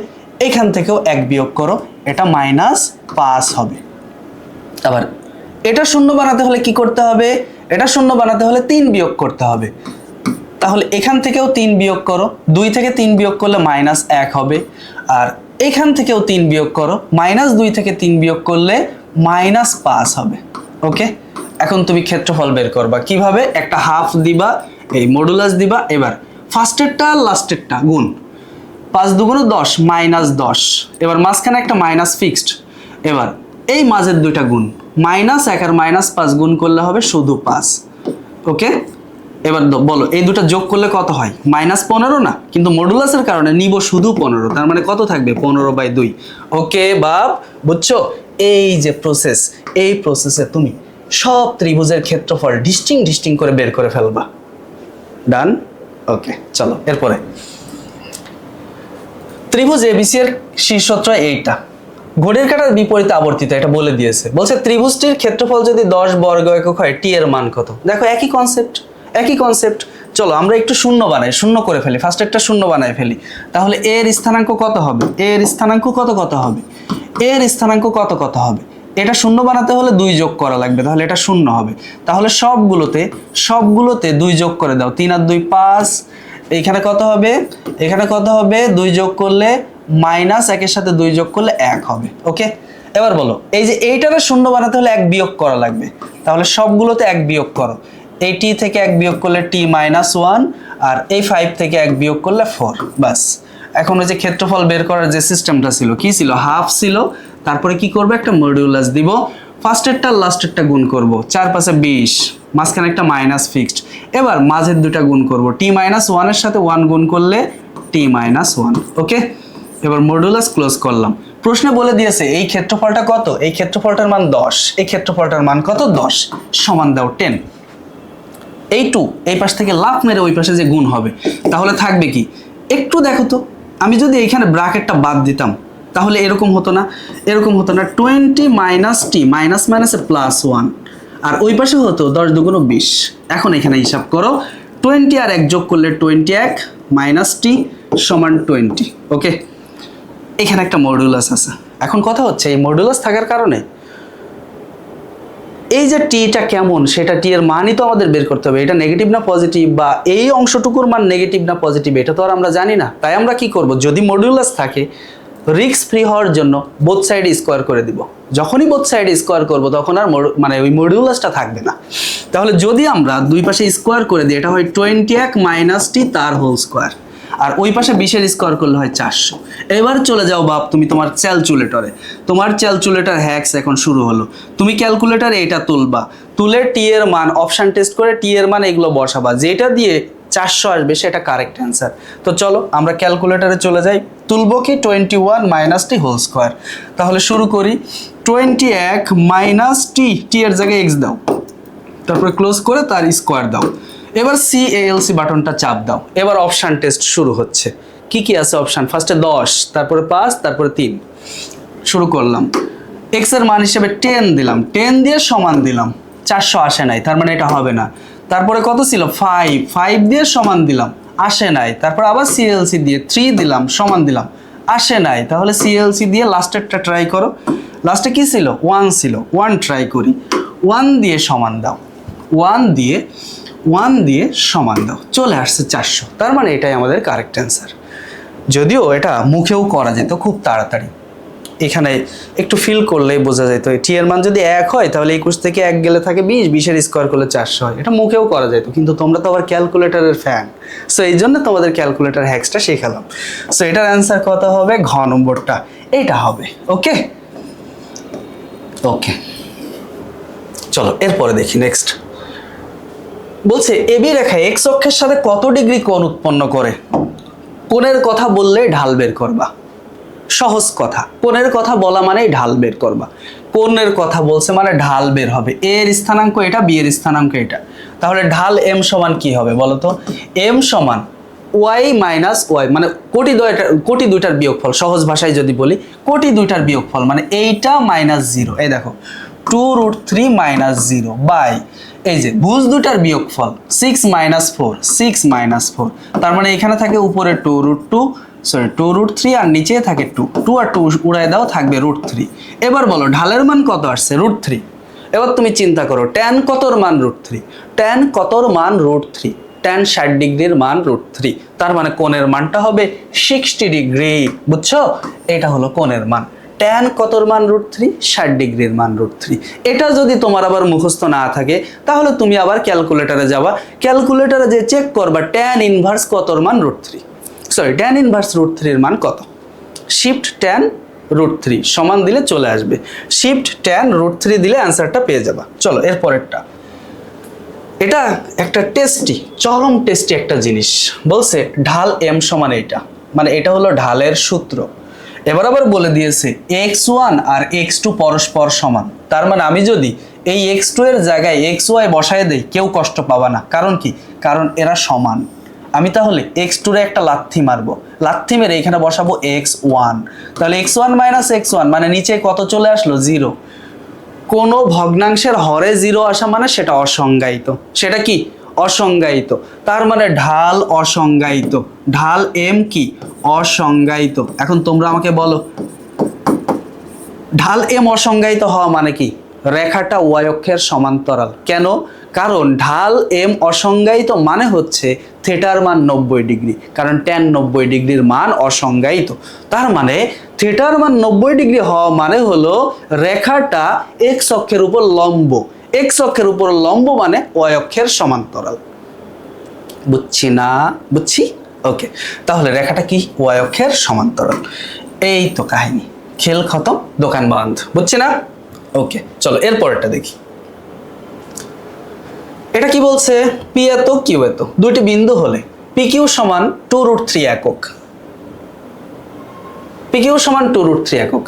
এখান থেকেও 1 বিয়োগ করো, এটা -5 হবে। আবার এটা শূন্য বানাতে হলে কি করতে হবে, এটা শূন্য বানাতে হলে 3 বিয়োগ করতে হবে। তাহলে এখান থেকেও 3 বিয়োগ করো, 2 থেকে 3 বিয়োগ করলে -1 হবে। আর এখান থেকেও 3 বিয়োগ করো, -2 থেকে 3 বিয়োগ করলে -5 হবে। ওকে, এখন তুমি ক্ষেত্রফল বের করবা কিভাবে, একটা হাফ দিবা, এই মডুলাস দিবা। এবার ফার্স্টেরটা আর লাস্টেরটা গুণ, 5 দুগুণ 10, -10। এবার মাঝখানে একটা মাইনাস ফিক্সড। এবার এই মাঝের 2টা গুণ, -1 আর -5 গুণ করলে হবে শুধু 5। ওকে, এবার বলো এই 2টা যোগ করলে কত হয়, -15 না, কিন্তু মডুলাসের কারণে নিব শুধু 15, তার মানে কত থাকবে, 15/2। ওকে বাপ, বুঝছো? এই যে প্রসেস, এই প্রসেসে তুমি সব ত্রিভুজের ক্ষেত্রফল ডিস্টিং করে বের করে ফেলবা। ডান। ওকে, চলো এরপরে ত্রিভুজ এবিসি এর শীর্ষত্রয় এইটা, ঘড়ির কাঁটার বিপরীতে আবর্তিত, এটা বলে দিয়েছে। বলছে ত্রিভুজটির ক্ষেত্রফল যদি 10 বর্গ একক হয়, টি এর মান কত। দেখো একই কনসেপ্ট। চলো আমরা একটু শূন্য বানাই, শূন্য করে ফেলি, ফার্স্ট একটা শূন্য বানাই ফেলি। তাহলে এর স্থানাঙ্ক কত হবে, এর স্থানাঙ্ক কত হবে, এর স্থানাঙ্ক কত হবে। এটা শূন্য বানাতে হলে 2 যোগ করা লাগবে, তাহলে এটা 0 হবে। তাহলে সবগুলোতে 2 যোগ করে দাও, 3 আর 2 5। এইখানে কত হবে, এখানে কত হবে, 2 যোগ করলে -1 এর সাথে 2 যোগ করলে 1 হবে। ওকে, এবার বলো এই যে এইটারে শূন্য বানাতে হলে 1 বিয়োগ করা লাগবে। তাহলে সবগুলোতে 1 বিয়োগ করো, এই টি থেকে 1 বিয়োগ করলে t-1, আর এই 5 থেকে 1 বিয়োগ করলে 4। বাস, এখন ওই যে ক্ষেত্রফল বের করার যে সিস্টেমটা ছিল, কি ছিল, হাফ ছিল, তারপরে কি করব, একটা মডিউলাস দিব, ফার্স্টেরটা লাস্টেরটা গুণ করব, 4 5 20, মাঝখানে একটা মাইনাস ফিক্সড। এবার মাঝের দুটা গুণ করব, t-1 এর সাথে 1 গুণ করলে t-1। ওকে, এবার মডিউলাস ক্লোজ করলাম। প্রশ্নে বলে দিয়েছে এই ক্ষেত্রফলটা কত, এই ক্ষেত্রফলটার মান 10, এই ক্ষেত্রফলটার মান কত 10, সমান দাও 10। এই 2 এই পাশ থেকে লাফ মেরে ওই পাশে যে গুণ হবে, তাহলে থাকবে কি, একটু দেখো তো, আমি যদি এইখানে ব্র্যাকেটটা বাদ দিতাম তাহলে এরকম হতো না, এরকম হতো না, 20 মাইনাস টি, মাইনাস মাইনাসে +1, আর ওই পাশে হতো 10 2 20। এখন এখানে হিসাব করো, 20 আর 1 যোগ করলে 21 মাইনাস টি সমান 20। ওকে, এখানে একটা মডিউলাস আছে। এখন কথা হচ্ছে এই মডিউলাস থাকার কারণে এই যে টিটা কেমন, সেটা টি এর মানই তো আমাদের বের করতে হবে। এটা নেগেটিভ না পজিটিভ, বা এই অংশটুকুর মান নেগেটিভ না পজিটিভ, এটা তো আর আমরা জানি না। তাই আমরা কি করব, যদি মডিউলাস থাকে রিস্ক ফ্রি হওয়ার জন্য বোথ সাইডে স্কোয়ার করে দিব। যখনই বোথ সাইডে স্কোয়ার করব তখন আর মানে ওই মডিউলাসটা থাকবে না। তাহলে যদি আমরা দুই পাশে স্কোয়ার করে দিই, এটা হয় 21 মাইনাস টি তার হোল স্কোয়ার, আর ওই পাশে 20 স্কোয়ার করলে হয় 400। এবার চলে যাও বাপ তুমি তোমার ক্যালকুলেটরে, তোমার ক্যালকুলেটর হ্যাক্স এখন শুরু হলো। তুমি ক্যালকুলেটরে এটা তুলবা, তুলে টি এর মান অপশন টেস্ট করে টি এর মান এগুলো বসাবা, যেটা দিয়ে 400 আসবে সেটা কারেক্ট অ্যান্সার। তো চলো আমরা ক্যালকুলেটরে চলে যাই, তুলবো কি 21 মাইনাস টি হোল স্কোয়ার। তাহলে শুরু করি, 21 মাইনাস টি, টি এর জায়গায় এক্স দাও, তারপরে ক্লোজ করে তার স্কোয়ার দাও। এবার CALC বাটনটা চাপ দাও। এবার অপশন টেস্ট শুরু হচ্ছে। কি কি আছে অপশন, ফার্স্টে 10, তারপরে 5, তারপরে 3। শুরু করলাম, এক্স এর মান হিসেবে 10 দিলাম, 10 দিয়ে সমান দিলাম, 400 আসে নাই, তার মানে এটা হবে না। তারপরে কত ছিল 5, 5 দিয়ে সমান দিলাম, আসে নাই। তারপর আবার CLC দিয়ে 3 দিলাম, সমান দিলাম, আসে নাই। তাহলে CLC দিয়ে লাস্টেরটা ট্রাই করো। লাস্টে কি ছিল 1 ছিল, 1 ট্রাই করি, 1 দিয়ে সমান দাও, 1 দিয়ে সমান দাও, চলে আসছে 400। তার মানে এটাই আমাদের কারেক্ট অ্যান্সার। যদিও এটা মুখেও করা যেত খুব তাড়াতাড়ি, এখানে একটু ফিল করলেই বোঝা যেত। টি এর মান যদি 1 হয় তাহলে 21 থেকে 1 গেলে থাকে 20, 20 এর স্কোয়ার করলে 400 হয়। এটা মুখেও করা যেত, কিন্তু তোমরা তো আবার ক্যালকুলেটরের ফ্যান, সো এই জন্য তোমাদের ক্যালকুলেটর হ্যাক্সটা শেখালাম। সো এটার অ্যান্সার কত হবে, ঘ নম্বরটা এইটা হবে। ওকে ওকে, চলো এরপরে দেখি নেক্সট। বলছে এবি রেখা এক্স অক্ষের সাথে কত ডিগ্রি কোণ উৎপন্ন করে। কোণের কথা বললে ঢাল বের করবা, সহজ কথা। কোণের কথা বলা মানেই ঢাল বের করবা। কোণের কথা বলছে মানে ঢাল বের হবে। এ এর স্থানাঙ্ক এটা, বি এর স্থানাঙ্ক এটা, তাহলে ঢাল এম সমান কি হবে বলো তো, এম সমান ওয়াই মাইনাস ওয়াই, মানে কোটি দুইটার বিয়োগফল। সহজ ভাষায় যদি বলি, কোটি দুইটার বিয়োগফল মানে এইটা মাইনাস 0, এই দেখো 2√3 মাইনাস 0 বাই এই যে ভুজ দুটার বিয়োগফল 6 মাইনাস 4, 6 মাইনাস 4, তার মানে এখানে থাকে উপরে 2√3 আর নিচে থাকে 2 আর 2 উড়ায় দাও, থাকবে √3। এবার বলো ঢালের মান কত আসছে, √3। এবার তুমি চিন্তা করো tan কতর মান √3, tan কতর মান √3, tan 60 ডিগ্রির মান √3, তার মানে কোণের মানটা হবে 60 ডিগ্রি। বুঝছো, এটা হলো কোণের মান। tan কতর মান √3, 60 ডিগ্রির মান √3। এটা যদি তোমার আবার মুখস্থ না থাকে তাহলে তুমি আবার ক্যালকুলেটরে যাবা, ক্যালকুলেটরে যে চেক করবা tan ইনভার্স কতর মান √3, সরি tan ইনভার্স √3 এর মান কত। শিফট tan √3 সমান দিলে চলে আসবে, শিফট tan √3 দিলে অ্যান্সারটা পেয়ে যাবা। চলো এরপরেরটা, এটা একটা টেস্টি, চরম টেস্টি একটা জিনিস। বলছে ঢাল m সমান এইটা, মানে এটা হলো ঢালের সূত্র। এবার আবার বলে দিয়েছে x1 আর x2 পরস্পর সমান, তার মানে আমি যদি এই x2 এর জায়গায় xy বসায় দেই কেউ কষ্ট পাবা না। কারণ কি, কারণ এরা সমান। আমি তাহলে x2 এর একটা লাথি মারবো, লাথি মেরে এখানে বসাবো x1, তাহলে x1 মাইনাস x1 মানে নিচে কত চলে আসলো 0। কোনো ভগ্নাংশের হরে 0 আসা মানে সেটা অসংজ্ঞায়িত। সেটা কি, অসংজ্ঞায়িত। তার মানে ঢাল অসংজ্ঞায়িত, ঢাল m কি, অসংজ্ঞায়িত। এখন তোমরা আমাকে বলো ঢাল m অসংজ্ঞায়িত হওয়া মানে কি, রেখাটা y অক্ষের সমান্তরাল। কেন, কারণ ঢাল m অসংজ্ঞায়িত মানে হচ্ছে থিটার মান 90 ডিগ্রি, কারণ tan 90 ডিগ্রির মান অসংজ্ঞায়িত। তার মানে থিটার মান 90 ডিগ্রি হওয়া মানে হলো রেখাটা x অক্ষের উপর লম্ব, x অক্ষের উপর লম্ব মানে y অক্ষের সমান্তরাল। বুঝছি না, বুঝছি। ওকে, তাহলে রেখাটা কি, y অক্ষের সমান্তরাল। এই তো কাহিনী। খেল খতম, দোকান বন্ধ। বুঝছি না? ওকে, চলো এরপরটা দেখি। এটা কি বলছে? পি এত কিউ এত, দুইটি বিন্দু হলে পি কিউ সমান 2√3 একক। পি কিউ সমান 2√3 একক।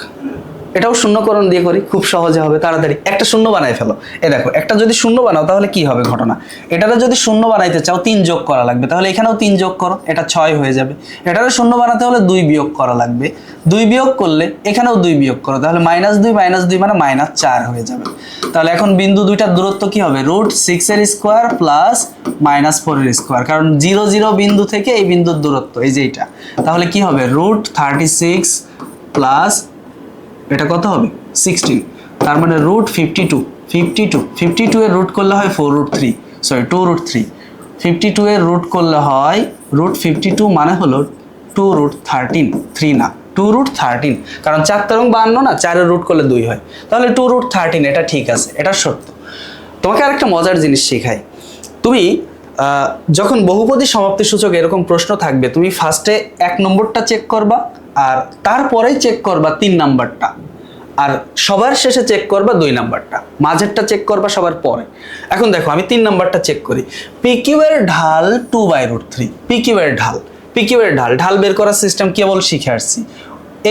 এটাও শূন্যকরণ দিয়ে করি, খুব সহজে হবে, তাড়াতাড়ি একটা শূন্য বানাই ফেলো। দেখো, একটা যদি শূন্য বানাও তাহলে কি হবে ঘটনা? এটারে যদি শূন্য বানাইতে চাও 3 যোগ করা লাগবে, তাহলে এখানেও 3 যোগ করো, এটা 6 হয়ে যাবে। এটারে শূন্য বানাতে হলে 2 বিয়োগ করা লাগবে, 2 বিয়োগ করলে এখানেও 2 বিয়োগ করো, তাহলে -2 -2 মানে -4 হয়ে যাবে। তাহলে এখন বিন্দু দুইটার দূরত্ব কি হবে? √6 এর স্কোয়ার প্লাস -4 এর স্কোয়ার, কারণ 0 0 বিন্দু থেকে এই বিন্দুর দূরত্ব এই যে এটা, তাহলে কি হবে? √36 প্লাস এটা কত হবে? 16, তার মানে √52 এর রুট করলে হয় 2√3, 52 এর রুট করলে হয় √52 মানে হলো 2√13, 3 না 2√13, কারণ 4 এবং 52 না, 4 এর রুট করলে 2 হয়, তাহলে 2√13। এটা ঠিক আছে, এটা সত্য। তোমাকে আরেকটা মজার জিনিস শেখাই। তুমি যখন বহুপদী সমাপ্তি সূচক এরকম প্রশ্ন থাকবে, তুমি ফার্স্টে 1 নম্বরটা চেক করবা, আর তারপরেই চেক করবা 3 নাম্বারটা, আর সবার শেষে চেক করবা 2 নাম্বারটা, মাঝেরটা চেক করবা সবার পরে। এখন দেখো আমি 3 নাম্বারটা চেক করি। পিকিউ এর ঢাল 2/√3, পিকিউ এর ঢাল বের করার সিস্টেম কেবল শিখে আসছি।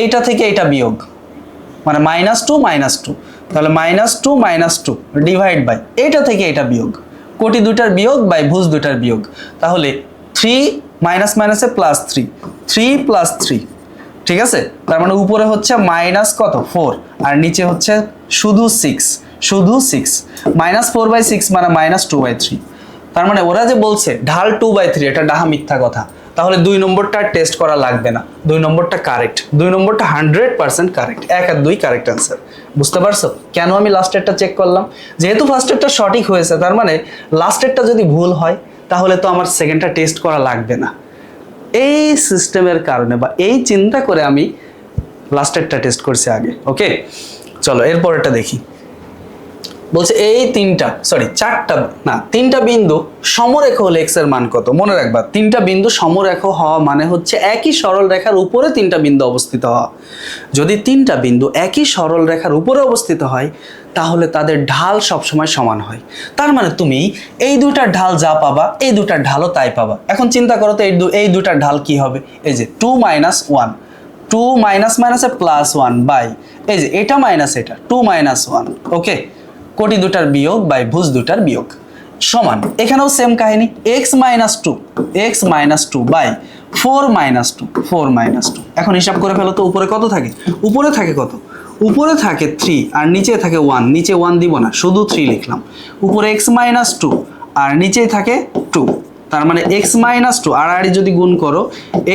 এইটা থেকে এইটা বিয়োগ, মানে -2 তাহলে -2 ডিভাইড বাই এইটা থেকে এটা বিয়োগ, কোটি দুইটার বিয়োগ বাই ভুজ দুইটার বিয়োগ, তাহলে 3 মাইনাস প্লাস 3 প্লাস 3, ঠিক আছে? তার মানে উপরে হচ্ছে মাইনাস কত 4, আর নিচে হচ্ছে শুধু 6, -4/6 মানে -2/3। তার মানে ওরা যে বলছে ঢাল 2/3, এটা ডাহা মিথ্যা কথা। তাহলে 2 নম্বরটা টেস্ট করা লাগবে না, 2 নম্বরটা কারেক্ট, 2 নম্বরটা 100% কারেক্ট, 1 আর 2 কারেক্ট অ্যান্সার। বুঝতে পারছো কেন আমি লাস্টেরটা চেক করলাম? যেহেতু ফার্স্টেরটা সঠিক হয়েছে, তার মানে লাস্টেরটা যদি ভুল হয় তাহলে তো আমার সেকেন্ডটা টেস্ট করা লাগবে না। এই সিস্টেমের কারণে বা এই চিন্তা করে আমি লাস্টেরটা টেস্ট করছি আগে। ওকে, চলো এরপরেরটা দেখি। বলছে এই তিনটা বিন্দু সমরেখ হলে x এর মান কত? মনে রাখবা, 3টা বিন্দু সমরেখ হওয়া মানে হচ্ছে একই সরল রেখার উপরে 3টা বিন্দু অবস্থিত হওয়া। যদি 3টা বিন্দু একই সরল রেখার উপরে অবস্থিত হয় তাহলে তাদের ঢাল সবসময় সমান হয়। তার মানে তুমি এই দুইটার ঢাল যা পাবা এই দুইটার ঢালও তাই পাবা। এখন চিন্তা করো তো এই দুইটার ঢাল কি হবে? এই যে 2 - 1, 2 মাইনাসে +1 বাই এই যে এটা মাইনাস এটা 2 - 1, ওকে, কোটি দুটার বিয়োগ বাই ভুজ দুটার বিয়োগ সমান। এখানেও সেম কাহিনী, x - 2 বাই 4 - 2। এখন হিসাব করে ফেলো তো, উপরে কত থাকে? উপরে থাকে কত? উপরে থাকে 3 আর নিচে থাকে 1, নিচে 1 দিব না, শুধু 3 লিখলাম। উপরে x - 2 আর নিচেই থাকে 2, তার মানে x - 2 আর যদি গুণ করো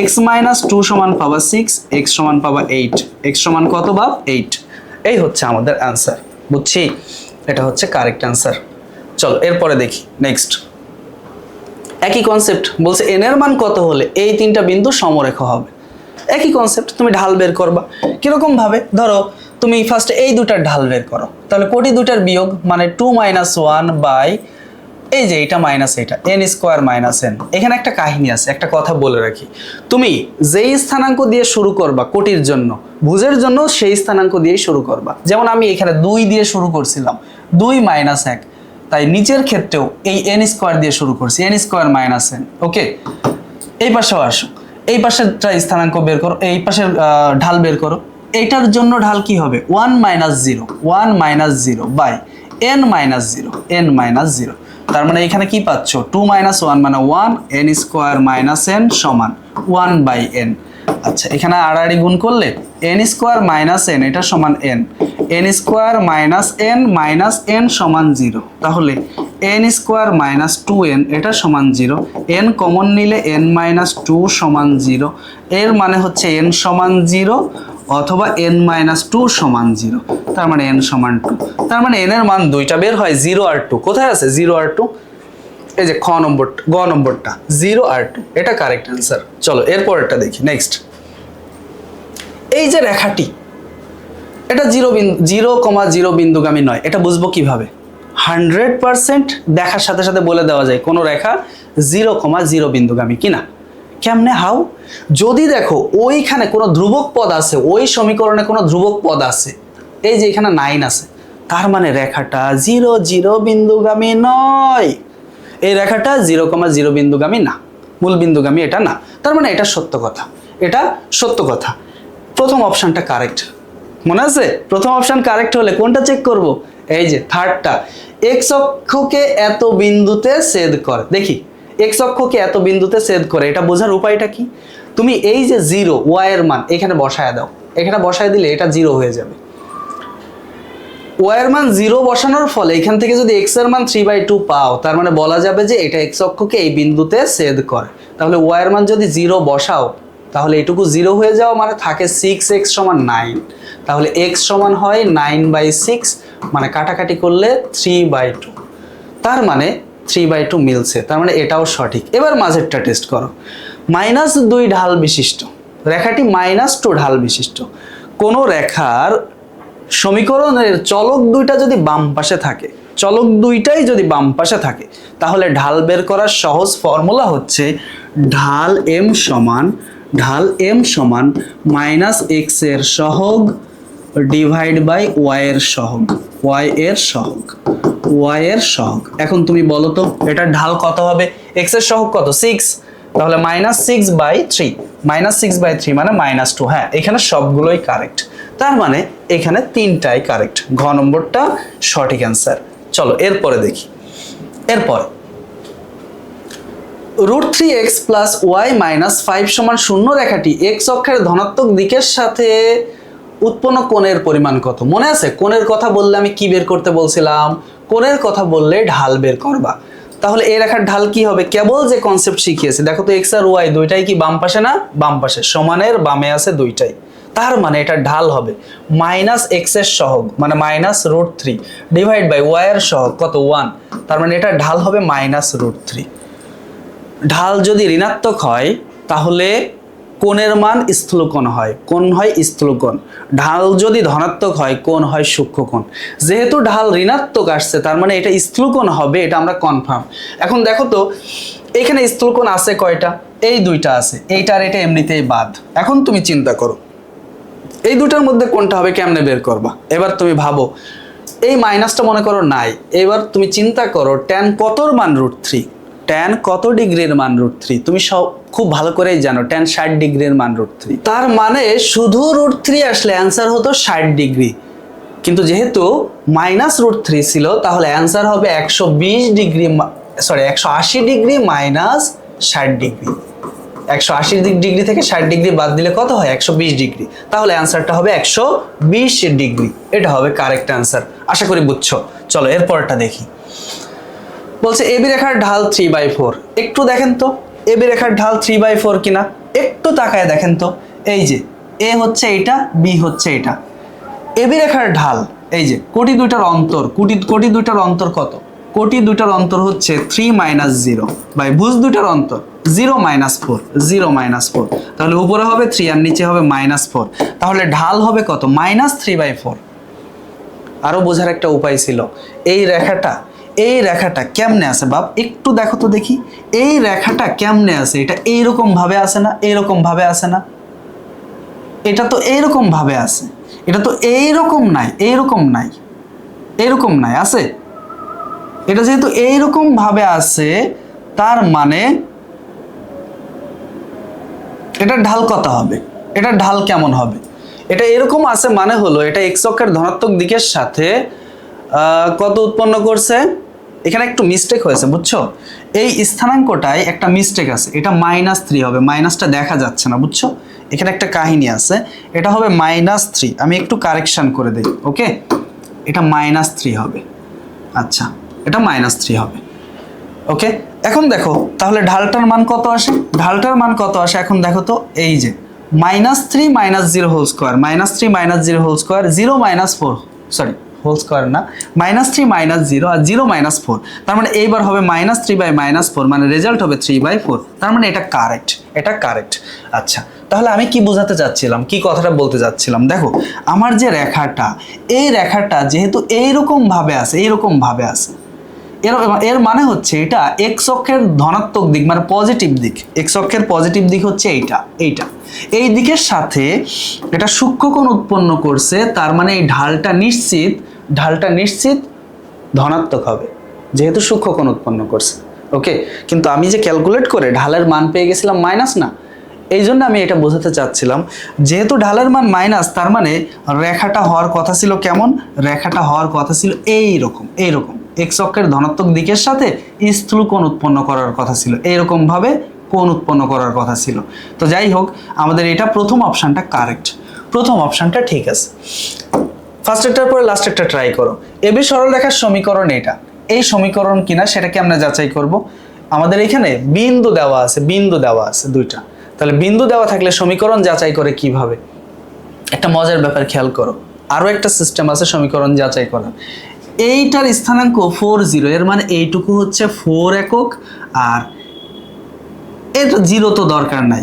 x - 2 সমান পাবা 6, x সমান পাবা 8, x সমান কত বাপ? 8। এই হচ্ছে আমাদের অ্যান্সার। বুঝছি? এটা হচ্ছে কারেক্ট অ্যান্সার। চলো এরপরে দেখি নেক্সট। একই কনসেপ্ট বলছে n এর মান কত হলে এই 3টা বিন্দু সমরেখ হবে। একই কনসেপ্ট, তুমি ঢাল বের করবা। কিরকম ভাবে? ধরো তুমি ফার্স্ট এই দুটার ঢাল বের করো, তাহলে কোটি দুটার বিয়োগ মানে 2 - 1 বাই এই যে এটা মাইনাস এটা n² - n। এখানে একটা কাহিনী আছে, একটা কথা বলে রাখি। তুমি যেই স্থানাঙ্ক দিয়ে শুরু করবা কোটির জন্য, ভুজের জন্য সেই স্থানাঙ্ক দিয়েই শুরু করবা। যেমন আমি এখানে 2 দিয়ে শুরু করছিলাম, 2 - 1, তাই নিচের ক্ষেত্রেও এই n² দিয়ে শুরু করছি, n² - n। ওকে, এই পাশেও আসো, এই পাশেরটা স্থানাঙ্ক বের করো, এই পাশের ঢাল বের করো। এইটার জন্য ঢাল কি হবে? 1 - 0 বাই n - 0। তার মানে এখানে কি পাচ্ছ? 2 - 1 মানে 1, n² - n সমান 1/n। আচ্ছা, এখানে আড়াআড়ি গুণ করলে n² - n এটা সমান n, n² - n minus n সমান 0, তাহলে n² - 2n এটা সমান 0, n কমন নিলে n - 2 সমান 0। এর মানে হচ্ছে n সমান 0 অথবা n - 2 সমান 0, তার মানে n সমান 2। তার মানে n এর মান দুইটা বের হয়, 0 আর 2। কোথায় আছে 0 আর 2? এই যে গ নম্বরটা 0 আর 2, এটা কারেক্ট অ্যান্সার। চলো এরপরেরটা দেখি নেক্সট। এই যে রেখাটি, এটা 0,0 বিন্দুগামী নয়, এটা বুঝবো কিভাবে? 100% দেখার সাথে সাথে বলে দেওয়া যায় কোন রেখা 0,0 বিন্দুগামী কিনা। কেমনে হাউ? যদি দেখো ওইখানে কোনো ধ্রুবক পদ আছে, ওই সমীকরণে কোনো ধ্রুবক পদ আছে, এই যে এখানে 9 আছে, তার মানে রেখাটা 0 0 বিন্দুগামী নয়। এই রেখাটা 0,0 বিন্দুগামী না, মূল বিন্দুগামী এটা না। তার মানে এটা সত্য কথা, এটা সত্য কথা। প্রথম অপশনটা কারেক্ট, মনে আছে? প্রথম অপশন কারেক্ট হলে কোনটা চেক করব? এই যে থার্ডটা, এক্স অক্ষকে এত বিন্দুতে ছেদ করে। দেখি এক্স অক্ষকে এত বিন্দুতে ছেদ করে, এটা বোঝার উপায়টা কি? তুমি এই যে 0 ওয়াই এর মান এখানে বসায় দাও, এখানে বসায় দিলে এটা 0 হয়ে যাবে। ওয়াই এর মান 0 বসানোর ফলে এখান থেকে যদি এক্স এর মান 3/2 পাও, তার মানে বলা যাবে যে এটা এক্স অক্ষকে এই বিন্দুতে ছেদ করে। তাহলে ওয়াই এর মান যদি 0 বসাও, তাহলে এটুকু 0 হয়ে যাওয়া মানে থাকে 6x = 9। তাহলে x সমান হয় 9/6, মানে কাটাকাটি করলে 3/2। তার মানে 3/2 মিলছে, তার মানে এটাও সঠিক। এবার মাঝেরটা টেস্ট করো। -2 ঢাল বিশিষ্ট রেখাটি -2 ঢাল বিশিষ্ট কোন রেখার সমীকরণের চলক দুইটা যদি বাম পাশে থাকে, চলক দুইটাই যদি বাম পাশে থাকে, তাহলে ঢাল বের করার সহজ ফর্মুলা হচ্ছে ঢাল m সমান -x এর সহগ ডিভাইড বাই y এর সহগ, y এর সহগ। এখন তুমি বলো তো এটা ঢাল কত হবে? x এর সহগ কত? 6, তাহলে -6/3, -6/3 মানে -2। হ্যাঁ, এখানে সবগুলোই কারেক্ট, তার মানে এখানে তিনটাই কারেক্ট, ঘ নম্বরটা সঠিক অ্যান্সার। চলো এরপরে দেখি। এরপর √3x + y - 5 = 0 রেখাটি x অক্ষের ধনাত্মক দিকের সাথে উৎপন্ন কোণের পরিমাণ কত? মনে আছে কোণের কথা বললে আমি কি বের করতে বলছিলাম? কোণের কথা বললে ঢাল বের করবা। তাহলে এই রেখার ঢাল কি হবে? কেবল যে কনসেপ্ট শিখিয়েছি, দেখো তো x আর y দুইটাই কি বাম পাশে না? বাম পাশে, সমানের বামে আছে দুইটাই। তার মানে এটা ঢাল হবে -x এর সহগ মানে -√3 ডিভাইড বাই y এর সহগ কত? 1। তার মানে এটা ঢাল হবে -√3। ঢাল যদি ঋণাত্মক হয় তাহলে কোণের মান স্থূলকোণ হয়, কোণ হয় স্থূলকোণ। ঢাল যদি ধনাত্মক হয় কোণ হয় সূক্ষ্মকোণ। যেহেতু ঢাল ঋণাত্মক আসছে, তার মানে এটা স্থূলকোণ হবে, এটা আমরা কনফার্ম। এখন দেখো তো এখানে স্থূলকোণ আছে কয়টা? এই দুইটা আছে, এইটা আর এটা এমনিতেই বাদ। এখন তুমি চিন্তা করো এই দুটার মধ্যে কোনটা হবে, কেমনে বের করবা? এবার তুমি ভাবো, এই মাইনাসটা মনে করো নাই। এবার তুমি চিন্তা করো tan কতর মান √3, tan কত ডিগ্রির মান √3? তুমি সব খুব ভালো করেই জানো tan 60 ডিগ্রির মান √3। তার মানে শুধু √3 আসলে অ্যান্সার হতো 60 ডিগ্রি, কিন্তু যেহেতু -√3 ছিল তাহলে অ্যান্সার হবে 120 degree, sorry 180 degree -60 degree. 180 degree থেকে 60 ডিগ্রি বাদ দিলে কত হয়? 120 ডিগ্রি। তাহলে অ্যান্সারটা হবে 120 ডিগ্রি। এটা হবে কারেক্ট অ্যান্সার। আশা করি বুঝছো। চলো এরপরটা দেখি। বলছে এবি রেখার ঢাল 3/4। একটু দেখেন তো এবি রেখার ঢাল 3/4 কিনা, একটু তাকায় দেখেন তো। এই যে এ হচ্ছে এটা, বি হচ্ছে এটা। এবি রেখার ঢাল, এই যে কোটি দুইটার অন্তর, কোটি দুইটার অন্তর কত? কোটি দুইটার অন্তর হচ্ছে 3 - 0 বাই ভুজ দুইটার অন্তর 0 - 4, 0 - 4। তাহলে উপরে হবে 3 আর নিচে হবে -4। তাহলে ঢাল হবে কত? -3/4। আরো বোঝার একটা উপায় ছিল, এই রেখাটা কেমনে আছে বাপ? একটু দেখো তো দেখি, এই রেখাটা কেমনে আছে? এটা এইরকম ভাবে আছে না? এইরকম ভাবে আছে না? এটা তো এইরকম ভাবে আছে, এটা তো এইরকম নাই, এইরকম নাই, এইরকম নাই, আছে? এটা যেহেতু এইরকম ভাবে আছে, তার মানে এটা ঢাল কত হবে? এটা ঢাল কেমন হবে? এটা এরকম আছে মানে হলো এটা x অক্ষের ধনাত্মক দিকের সাথে কত উৎপন্ন করছে? এখানে একটু মিস্টেক হয়েছে, বুঝছো? এই স্থানাঙ্কটায় একটা মিস্টেক আছে, এটা -3 হবে। মাইনাসটা দেখা যাচ্ছে না, বুঝছো? এখানে একটা কাহিনী আছে, এটা হবে -3। আমি একটু কারেকশন করে দেই, ওকে? এটা -3 হবে। আচ্ছা, এটা -3 হবে, ওকে? এখন দেখো তাহলে ঢালটার মান কত আসে? ঢালটার মান কত আসে এখন দেখো তো। এই যে -3 - 0 whole square, -3 - 0 whole square, 0 - 4, sorry whole square না, -3 - 0 আর 0 - 4। তার মানে এইবার হবে -3/-4, মানে রেজাল্ট হবে 3/4। তার মানে এটা কারেক্ট, এটা কারেক্ট। আচ্ছা, তাহলে আমি কি বোঝাতে চাচ্ছিলাম, কি কথাটা বলতে চাচ্ছিলাম? দেখো আমার যে রেখাটা, এই রেখাটা যেহেতু এইরকম ভাবে আছে, এইরকম ভাবে আছে, এর এর মানে হচ্ছে এটা এক্স অক্ষের ধনাত্মক দিক মানে পজিটিভ দিক, এক্স অক্ষের পজিটিভ দিক হচ্ছে এইটা, এই দিকের সাথে এটা সূক্ষ্মকোণ উৎপন্ন করছে, তার মানে এই ঢালটা নিশ্চিত ধনাত্মক হবে যেহেতু সূক্ষ্মকোণ উৎপন্ন করছে। ওকে, কিন্তু আমি যে ক্যালকুলেট করে ঢালের মান পেয়ে গেছিলাম মাইনাস না, এই জন্য আমি এটা বোঝাতে চাচ্ছিলাম যেহেতু ঢালের মান মাইনাস, তার মানে রেখাটা হওয়ার কথা ছিল কেমন, রেখাটা হওয়ার কথা ছিল এইরকম এক্স অক্ষের ধনাত্মক দিকের সাথে স্থূল কোণ উৎপন্ন করার কথা ছিল, এইরকম ভাবে কোণ উৎপন্ন করার কথা ছিল। তো যাই হোক, আমাদের এটা প্রথম অপশনটা কারেক্ট, প্রথম অপশনটা ঠিক আছে। ফার্স্ট একটার পরে লাস্ট একটা ট্রাই করো। এবি সরল রেখার সমীকরণ এটা, এই সমীকরণ কিনা সেটাকে আমরা যাচাই করব। আমাদের এখানে বিন্দু দেওয়া আছে দুইটা, তাহলে বিন্দু দেওয়া থাকলে সমীকরণ যাচাই করে কিভাবে, একটা মজার ব্যাপার খেয়াল করো। আরো একটা সিস্টেম আছে সমীকরণ যাচাই করার। এইটার স্থানাঙ্ক 40, এর মানে এইটুকু হচ্ছে 4 একক, আর এটা 0 তো দরকার নাই।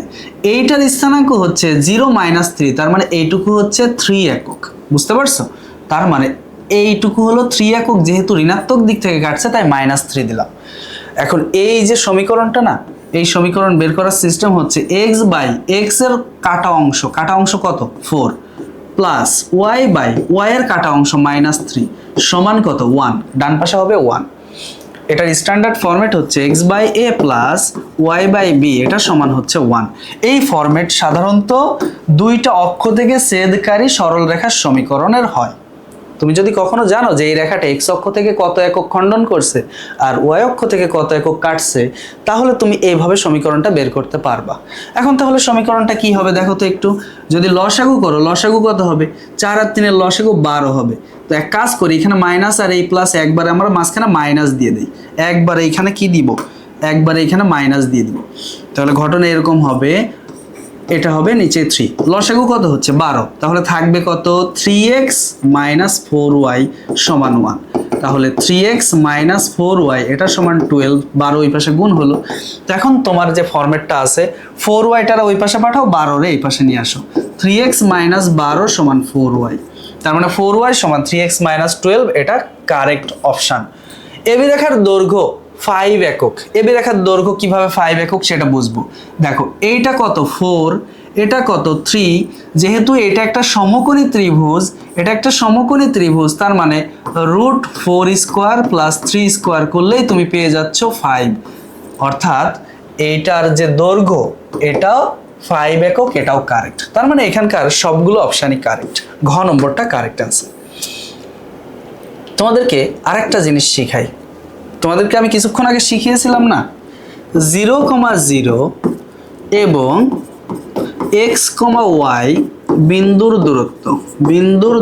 এইটার স্থানাঙ্ক হচ্ছে 0 - 3, তার মানে এইটুকু হচ্ছে 3 একক। বুঝতে পারছো? তার মানে এইটুকু হলো 3 একক, যেহেতু ঋণাত্মক দিক থেকে কাটছে তাই -3 দিলাম। এখন এই যে সমীকরণটা না, এই সমীকরণ বের করার সিস্টেম হচ্ছে x এর কাটা অংশ কত 4 প্লাস y এর কাটা অংশ -3 সমান কত 1, ডান পাশে হবে 1। এটার স্ট্যান্ডার্ড ফরম্যাট হচ্ছে x/a প্লাস y/b, এটা সমান হচ্ছে 1। এই ফরম্যাট সাধারণত দুইটা অক্ষ থেকে ছেদকারী সরল রেখার সমীকরণের হয়। তুমি যদি কখনো জানো যে এই রেখাটা এক্স অক্ষ থেকে কত একক খণ্ডন করছে আর ওয়াই অক্ষ থেকে কত একক কাটছে, তাহলে তুমি এইভাবে সমীকরণটা বের করতে পারবা। এখন তাহলে সমীকরণটা কি হবে দেখো তো একটু, যদি লসাগু করো, লসাগু কত হবে, 4 আর 3 এর লসাগু 12 হবে। তো এক কাজ করি, এখানে মাইনাস আর এই প্লাস একবার আমরা মাঝখানে মাইনাস দিয়ে দিই, একবার এইখানে কি দিব, একবার এইখানে মাইনাস দিয়ে দিব। তাহলে ঘটনা এরকম হবে, এটা হবে নিচে 3, লসাগু কত হচ্ছে 12, তাহলে থাকবে কত 3x - 4y সমান 1। তাহলে 3x - 4y এটা সমান 12, 12 ওই পাশে গুণ হলো। তো এখন তোমার যে ফরম্যাটটা আছে 4y-টারা ওই পাশে পাঠাও, 12 রে এই পাশে নিয়ে আসো। 3x - 12 সমান 4y, তার মানে 4y সমান 3x - 12, এটা কারেক্ট অপশন। এবি রেখার দৈর্ঘ্য 5 একক, এবি রেখার দৈর্ঘ্য কিভাবে 5 একক সেটা বুঝবো। দেখো এইটা কত 4, এটা কত 3, যেহেতু এটা একটা সমকোণী ত্রিভুজ, তার মানে √4² + 3² করলেই তুমি পেয়ে যাচ্ছ 5, অর্থাৎ এইটার যে দৈর্ঘ্য এটাও 5 একক, এটাও কারেক্ট। তার মানে এখানকার সবগুলো অপশানই কারেক্ট, ঘ নম্বরটা কারেক্ট অ্যান্সার। তোমাদেরকে আরেকটা জিনিস শিখাই, তোমাদেরকে আমি কিছুক্ষণ আগে শিখিয়েছিলাম না 0,0 এবং x, y বিন্দুর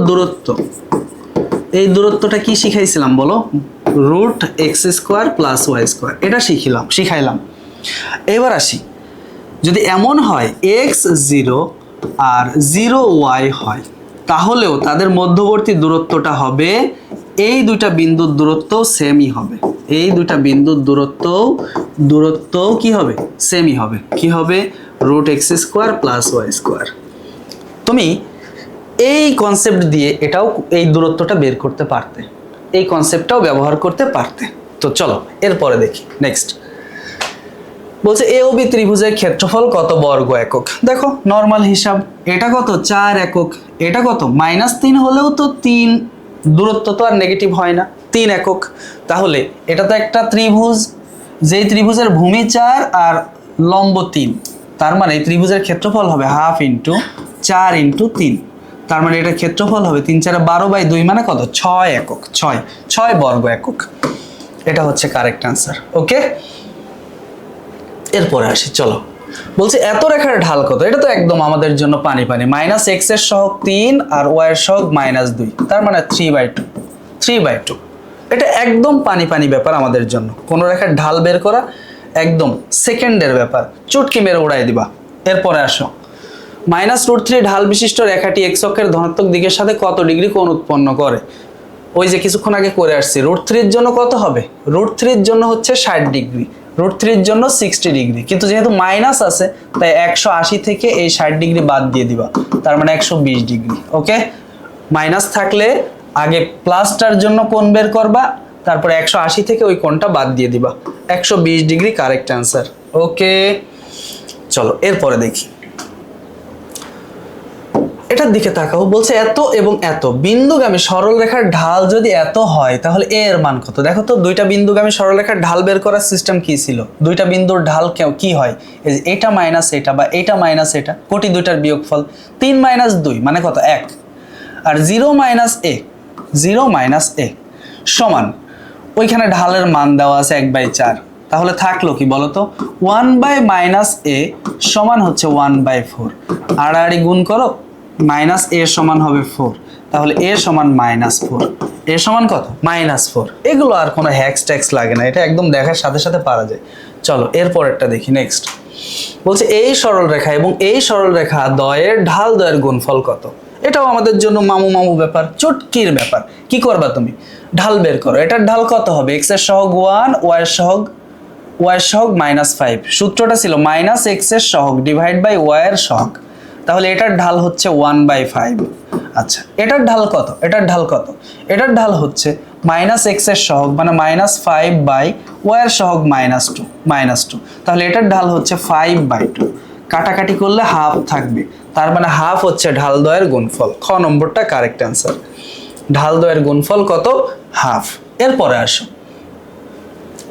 দূরত্ব, এই দূরত্বটা কি শিখাইছিলাম বলো, √x² + y², এটা শিখাইলাম। এবার আসি, যদি এমন হয় x 0 আর 0y হয়, তাহলেও তাদের মধ্যবর্তী দূরত্বটা হবে, এই দুইটা বিন্দুর দূরত্ব সেমই হবে, এই দুইটা বিন্দুর দূরত্ব কি হবে, সেমই হবে। কি হবে, √x² + y²। তুমি এই কনসেপ্ট দিয়ে এটাও এই দূরত্বটা বের করতে পারতে, এই কনসেপ্টটাও ব্যবহার করতে পারতে। তো চলো এরপরে দেখি নেক্সট। বলছে এ ও বি ত্রিভুজের ক্ষেত্রফল কত বর্গ একক। দেখো নর্মাল হিসাব, এটা কত 4 একক, এটা কত -3 হলেও তো 3, দূরত্ব তো আর নেগেটিভ হয় না, 3 একক। তাহলে এটা তো একটা ত্রিভুজ, যেই ত্রিভুজের ভূমি 4 আর লম্ব 3, তার মানে এই ত্রিভুজের ক্ষেত্রফল হবে 1/2 × 4 × 3, তার মানে এটা ক্ষেত্রফল হবে 3 × 4 = 12/2, মানে কত 6 একক, 6 বর্গ একক। এটা হচ্ছে কারেক্ট অ্যান্সার। ওকে, এরপরে আসি, চলো। বলছে এত রেখার ঢাল কত, এটা তো একদম আমাদের জন্য পানি, -x এর সহগ 3 আর y এর সহগ -2, তার মানে 3/2। এটা একদম পানি ব্যাপার আমাদের জন্য, কোন রেখার ঢাল বের করা একদম সেকেন্ডের ব্যাপার, চুটকি মেরে উড়াই দিবা। এরপরে আসো, -√3 ঢাল বিশিষ্ট রেখাটি x অক্ষের ধনাত্মক দিকের সাথে কত ডিগ্রি কোণ উৎপন্ন করে। ওই যে কিছুক্ষণ আগে করে আসছি, √3 এর জন্য কত হবে, √3 এর জন্য হচ্ছে 60 ডিগ্রি, √3 এর জন্য 60 ডিগ্রি, কিন্তু যেহেতু মাইনাস আছে তাই 180 থেকে এই 60 ডিগ্রি বাদ দিয়ে দিবা, তার মানে 120 ডিগ্রি। ওকে, মাইনাস থাকলে আগে প্লাসটার জন্য কোণ বের করবা, তারপরে 180 থেকে ওই কোণটা বাদ দিয়ে দিবা, 120 ডিগ্রি কারেক্ট অ্যান্সার। ওকে, চলো এরপরে দেখি, এটার দিকে তাকাও। বলছে এত এবং এত বিন্দুগামী সরলরেখার ঢাল যদি এত হয় তাহলে এ এর মান কত? দেখো তো দুইটা বিন্দুগামী সরলরেখার ঢাল বের করার সিস্টেম কি ছিল? দুইটা বিন্দুর ঢাল কি হয়? এই যে এটা মাইনাস এটা বা এটা মাইনাস এটা, কোটি দুইটার বিয়োগফল। 3 মাইনাস 2 মানে কত? 1। আর 0 মাইনাস এ, 0 মাইনাস এ সমান, ওইখানে ঢালের মান দেওয়া আছে 1/4। তাহলে থাকলো কি বলতো? 1/-a সমান হচ্ছে 1/4। আড়াআড়ি গুণ করো, মাইনাস এ সমান হবে 4, তাহলে এ সমান -4। এ সমান কত? -4। এগুলো আর কোনো হ্যাক্স ট্যাক্স লাগে না, এটা একদম দেখার সাথে সাথে পারা যায়। চলো এরপরেরটা দেখি, নেক্সট। বলছে এই সরলরেখা এবং এই সরলরেখা দ্বয়ের ঢাল দ্বয়ের গুণফল কত? এটাও আমাদের জন্য মামু মামু ব্যাপার, চটকির ব্যাপার। কি করবা তুমি? ঢাল বের করো। এটার ঢাল কত হবে? x এর সহগ 1, y এর সহগ -5। সূত্রটা ছিল -x এর সহগ ডিভাইড বাই y এর সহগ। তাহলে এটার ঢাল হচ্ছে 1/5। আচ্ছা, এটার ঢাল কত? এটার ঢাল কত? এটার ঢাল হচ্ছে -x এর সহগ মানে -5/y এর সহগ -2। তাহলে এটার ঢাল হচ্ছে 5/2। কাটাকাটি করলে হাফ থাকবে, তার মানে হাফ হচ্ছে ঢাল দ্বয়ের গুণফল। খ নম্বরটা কারেক্ট অ্যান্সার। ঢাল দ্বয়ের গুণফল কত? হাফ। এরপরে আসো,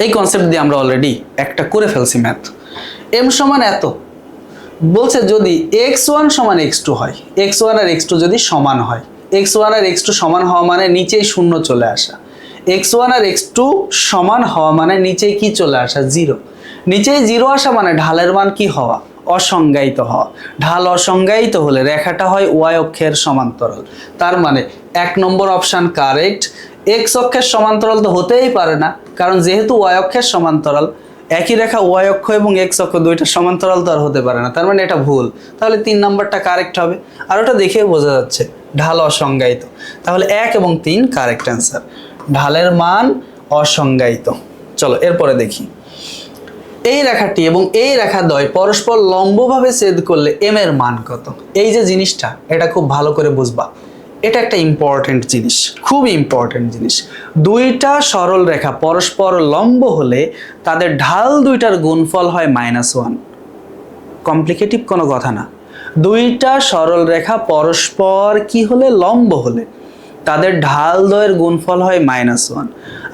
এই কনসেপ্ট দিয়ে আমরা অলরেডি একটা করে ফেলছি ম্যাথ। m সমান এত, বলছে যদি x1 সমান x2 হয়, x1 আর x2 যদি সমান হয়, x1 আর x2 সমান হওয়া মানে নিচেই শূন্য চলে আসা। x1 আর x2 সমান হওয়া মানে নিচেই কি চলে আসা? 0। নিচেই 0 আসা মানে ঢালের মান কি হওয়া? অসংজ্ঞায়িত হওয়া। ঢাল অসংজ্ঞায়িত হলে রেখাটা হয় y অক্ষের সমান্তরাল। তার মানে 1 নম্বর অপশন কারেক্ট। x অক্ষের সমান্তরাল তো হতেই পারে না, কারণ যেহেতু y অক্ষের সমান্তরাল, একই রেখা y অক্ষ এবং x অক্ষ দুইটা সমান্তরাল তো আর হতে পারে না, তার মানে এটা ভুল। তাহলে 3 নাম্বারটা কারেক্ট হবে। আর ওটা দেখেই বোঝা যাচ্ছে ঢাল অসংজ্ঞায়িত। তাহলে 1 এবং 3 কারেক্ট অ্যান্সার। ঢালের মান অসংজ্ঞায়িত। চলো এরপরে দেখি, এই রেখাটি এবং এই রেখা দ্বয় পরস্পর লম্বভাবে ছেদ করলে m এর মান কত? এই যে জিনিসটা, এটা খুব ভালো করে বুঝবা। এটা একটা ইম্পর্টেন্ট জিনিস, খুব ইম্পর্টেন্ট জিনিস। দুইটা সরল রেখা পরস্পর লম্ব হলে তাদের ঢাল দুইটার গুণফল হয় -1। কমপ্লিকেটিভ কোনো কথা না। দুইটা সরল রেখা পরস্পর কি হলে? লম্ব হলে তাদের ঢাল দ্বয়ের গুণফল হয় -1।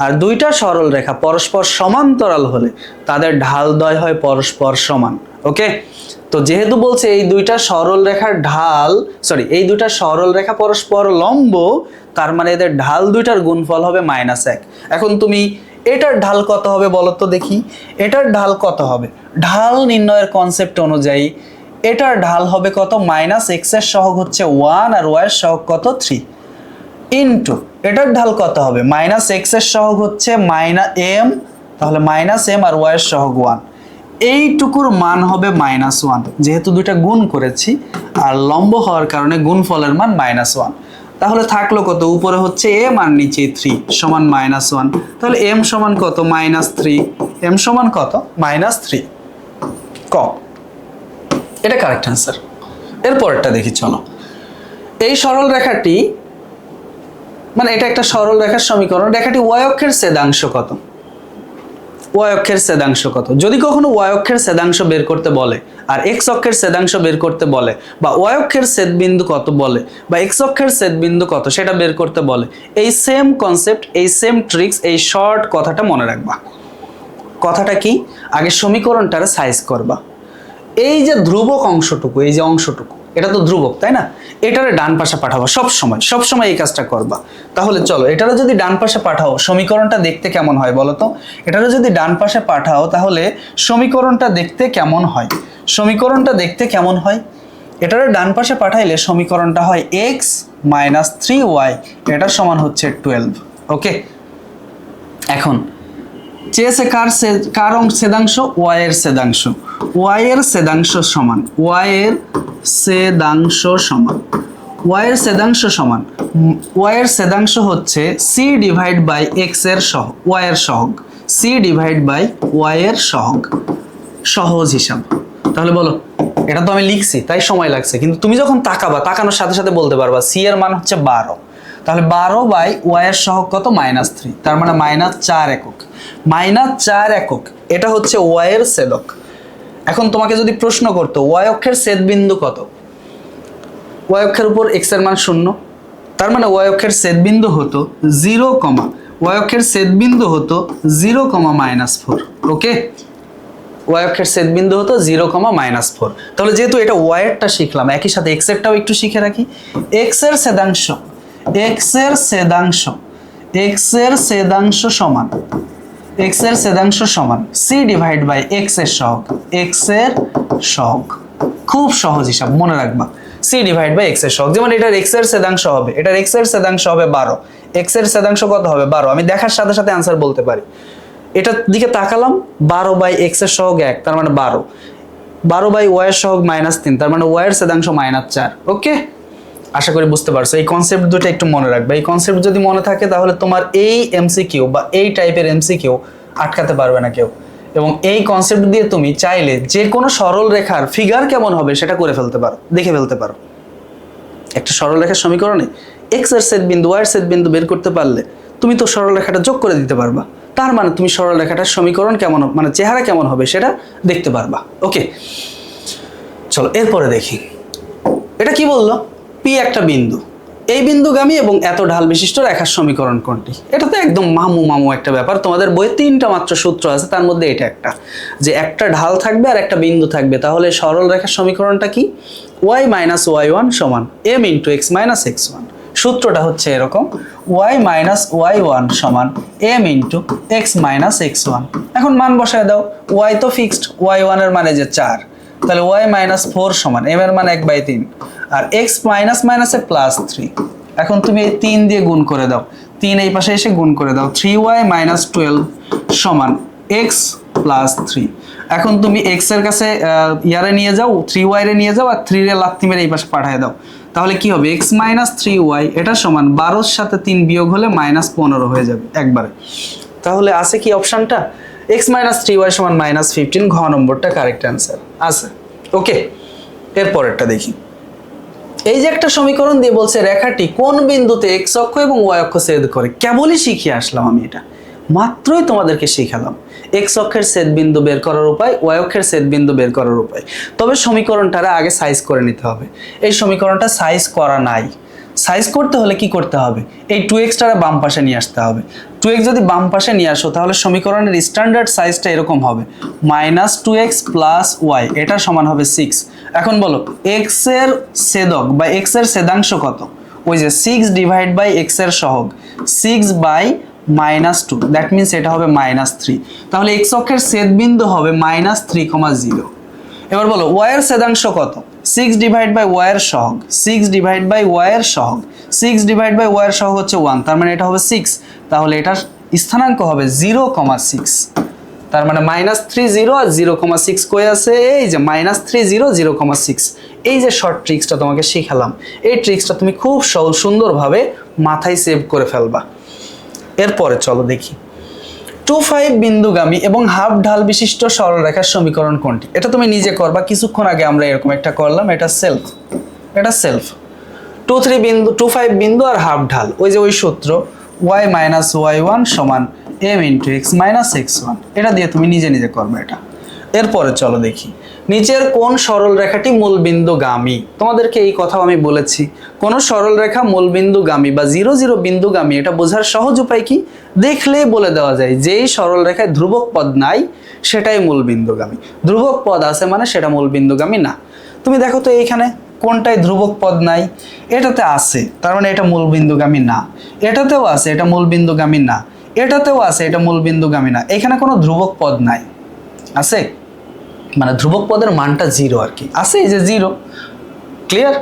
আর দুইটা সরল রেখা পরস্পর সমান্তরাল হলে তাদের ঢাল দ্বয় হয় পরস্পর সমান। ওকে, তো যেহেতু বলছে এই দুইটা সরল রেখার ঢাল, এই দুইটা সরল রেখা পরস্পর লম্ব, তার মানে এদের ঢাল দুইটার গুণফল হবে -1। এখন তুমি এটার ঢাল কত হবে বলো তো দেখি? এটার ঢাল কত হবে? ঢাল নির্ণয়ের কনসেপ্ট অনুযায়ী এটার ঢাল হবে কত? -x এর সহগ হচ্ছে 1 আর y এর সহগ কত? 3 ইনটু এটার ঢাল কত হবে? -x এর সহগ হচ্ছে -m, তাহলে -m আর y এর সহগ 1। এইটুকুর মান হবে -1, যেহেতু দুইটা গুণ করেছি আর লম্ব হওয়ার কারণে গুণফলের মান -1। তাহলে থাকলো কত? উপরে হচ্ছে m আর নিচে 3 সমান -1। তাহলে m সমান কত? -3। m সমান কত? -3। ক, এটা কারেক্ট অ্যান্সার। এরপরটা দেখি, চলো। এই সরল রেখাটি, মানে এটা একটা সরল রেখার সমীকরণ। রেখাটি y অক্ষের ছেদাংশ কত? y অক্ষের ছেদাংশ কত? যদি কখনো y অক্ষের ছেদাংশ বের করতে বলে আর x অক্ষের ছেদাংশ বের করতে বলে, বা y অক্ষের ছেদবিন্দু কত বলে, বা x অক্ষের ছেদবিন্দু কত সেটা বের করতে বলে, এই সেম কনসেপ্ট, এই সেম ট্রিক্স, এই শর্ট কথাটা মনে রাখবা। কথাটা কি? আগে সমীকরণটারে সাইজ করবা। এই যে ধ্রুবক অংশটুকু, এই যে অংশটুকু, এটা তো ধ্রুবক, তাই না? এটারে ডান পাশে পাঠাবো সবসময় এই কাজটা করবা। তাহলে চলো, এটারে যদি ডান পাশে পাঠাও সমীকরণটা দেখতে কেমন হয় বলো তো? এটারে যদি ডান পাশে পাঠাও তাহলে সমীকরণটা দেখতে কেমন হয়? সমীকরণটা দেখতে কেমন হয়? এটারে ডান পাশে পাঠাইলে সমীকরণটা হয় x - 3y, এটার সমান হচ্ছে 12। ওকে, এখন চেয়েছে কার ছেদাংশ? y এর ছেদাংশ। y এর ছেদাংশ সমান, y এর ছেদাংশ সমান, y এর ছেদাংশ সমান, y এর ছেদাংশ হচ্ছে c ডিভাইড বাই x এর সহগ, y এর সহগ, c ডিভাইড বাই y এর সহগ। সহজ হিসাব। তাহলে বলো, এটা তো আমি লিখছি তাই সময় লাগছে, কিন্তু তুমি যখন তাকাবা, তাকানোর সাথে সাথে বলতে পারবা c এর মান হচ্ছে 12। তাহলে 12/y এর সহগ কত? -3, তার মানে -4 একক। -4 একক এটা হচ্ছে y এর ছেদক। এখন তোমাকে যদি প্রশ্ন করতো y অক্ষের ছেদ বিন্দু কত, y অক্ষের উপর x এর মান 0, তার মানে y অক্ষের ছেদ বিন্দু হতো 0, y অক্ষের ছেদ বিন্দু হতো 0, ওকে, y অক্ষের ছেদ বিন্দু হতো 0, তাহলে যেহেতু এটা y এরটা শিখলাম, একই সাথে x এরটাও একটু শিখে রাখি। x এর ছেদাংশ সমান c ডিভাইড বাই x এর সহগ, x এর সহগ, খুব সহজ হিসাব, মনে রাখবা, c ডিভাইড বাই x এর সহগ। যেমন এটার x এর ছেদাংশ হবে, এটার x এর ছেদাংশ হবে 12, x এর ছেদাংশ কত হবে? 12। আমি দেখার সাথে সাথে आंसर বলতে পারি। এটার দিকে তাকালাম, 12/x এর সহগ 1, তার মানে 12, 12/y এর সহগ -3, তার মানে y এর ছেদাংশ -4। ওকে, আশা করি বুঝতে পারছো। এই কনসেপ্ট দুটো একটু মনে রাখবে। এই কনসেপ্ট যদি মনে থাকে তাহলে তোমার এই এমসিকিউ বা এই টাইপের এমসিকিউ আটকাতে পারবে না কেউ। এবং এই কনসেপ্ট দিয়ে তুমি চাইলে যে কোনো সরল রেখার ফিগার কেমন হবে সেটা করে ফেলতে পারো, দেখে ফেলতে পারো। একটা সরল রেখার সমীকরণে x এর ছেদ বিন্দু, y এর ছেদ বিন্দু বের করতে পারলে তুমি তো সরল রেখাটা যোগ করে দিতে পারবা। তার মানে তুমি সরল রেখাটার সমীকরণ কেমন, মানে চেহারা কেমন হবে সেটা দেখতে পারবা। ওকে, চলো এরপরে দেখি। এটা কি বললো? P একটা বিন্দু, এই বিন্দুগামী এবং এত ঢাল বিশিষ্ট রেখার সমীকরণ কোনটি? এটা তো একদম মামু একটা ব্যাপার। তোমাদের বইয়ে 3টা মাত্র সূত্র আছে, তার মধ্যে এটা একটা, যে একটা ঢাল থাকবে আর একটা বিন্দু থাকবে। তাহলে সরল রেখার সমীকরণটা কি? y - y1 সমান m × x - x1। সূত্রটা হচ্ছে এরকম, y - y1 সমান m × x - x1। এখন মান বসায় দাও, y তো ফিক্সড, y1 এর মানে যে 4, তাহলে y - 4 সমান m এর মান 1/3 আর x মাইনাসে +3। এখন তুমি এই 3 দিয়ে গুণ করে দাও, 3 এই পাশে এসে গুণ করে দাও, 3y - 12 সমান x + 3। এখন তুমি x এর কাছে ইয়ারে নিয়ে যাও, 3y রে নিয়ে যাও আর 3 রে লাথি মেরে এই পাশে পাঠিয়ে দাও। তাহলে কি হবে? x - 3y এটা সমান 12 এর সাথে 3 বিয়োগ হলে -15 হয়ে যাবে একবারে। তাহলে আছে কি অপশনটা? x - 3y সমান -15, ঘ নম্বরটা কারেক্ট অ্যান্সার আছে। ওকে, এরপরেরটা দেখি। এই যে একটা সমীকরণ দিয়ে বলছে রেখাটি কোন বিন্দুতে x অক্ষ এবং y অক্ষ ছেদ করে। কেবলই শিখিয়ে আসলাম আমি, এটা মাত্রই তোমাদেরকে শিখালাম x অক্ষের ছেদ বিন্দু বের করার উপায়, y অক্ষের ছেদ বিন্দু বের করার উপায়। তবে সমীকরণটারে আগে সাইজ করে নিতে হবে। এই সমীকরণটা সাইজ করা নাই। সাইজ করতে হলে কি করতে হবে? এই 2x টারে বাম পাশে নিয়ে আসতে হবে। 2x যদি বাম পাশে নিয়ে আসো তাহলে সমীকরণের স্ট্যান্ডার্ড সাইজটা এরকম হবে, -2x + y এটা সমান হবে 6। এখন বলো x এর ছেদক বা x এর ছেদাংশ কত? ওই যে 6 ডিভাইড বাই x এর সহগ, 6/-2, দ্যাট মিন্স এটা হবে -3। তাহলে x অক্ষের ছেদ বিন্দু হবে -3,0। এবার বলো y এর ছেদাংশ কত? 6 ডিভাইড বাই y এর সহগ, 6 ডিভাইড বাই y এর সহগ, 6 ডিভাইড বাই y এর সহগ হচ্ছে 1, তার মানে এটা হবে 6। তাহলে এটার স্থানাঙ্ক হবে 0,6। তার মানে -30 আর 0,6 কই আছে? এই যে -30 0,6। এই যে শর্ট ট্রিক্সটা তোমাকে শিখালাম, এই ট্রিক্সটা তুমি খুব সুন্দরভাবে মাথায় সেভ করে ফেলবা। এরপরে চলো দেখি, 2,5 বিন্দুগামী এবং হাফ ঢাল বিশিষ্ট সরলরেখার সমীকরণ কোনটি? এটা তুমি নিজে করবা। কিছুক্ষণ আগে আমরা এরকম একটা করলাম, এটা সেলফ। 2,5 বিন্দু আর হাফ ঢাল, ওই যে ওই সূত্র y - y1 সমান m × x - x1। এটা দিয়ে তুমি নিজে করবে এটা। এরপরে চলো দেখি, নিচের কোন সরল রেখাটি মূলবিন্দুগামী? তোমাদেরকে এই কথাও আমি বলেছি, কোন সরল রেখা মূলবিন্দুগামী বা 0, 0 বিন্দুগামী এটা বোঝার সহজ উপায় কি? দেখলেই বলে দেওয়া যায় যেই সরল রেখায় ধ্রুবক পদ নাই সেটাই মূলবিন্দুগামী, ধ্রুবক পদ আছে মানে সেটা মূলবিন্দুগামী না। তুমি দেখো তো এইখানে কোনটায় ধ্রুবক পদ নাই? এটাতে আছে, তার মানে এটা মূলবিন্দুগামী না। এটাতেও আছে, এটা মূলবিন্দুগামী না। এটাতেও আছে, এটা মূলবিন্দুগামী না। এখানে কোনো ধ্রুবক পদ নাই, আছে মানে ধ্রুবক পদের মানটা 0 আর কি আছে, এই যে 0, ক্লিয়ার।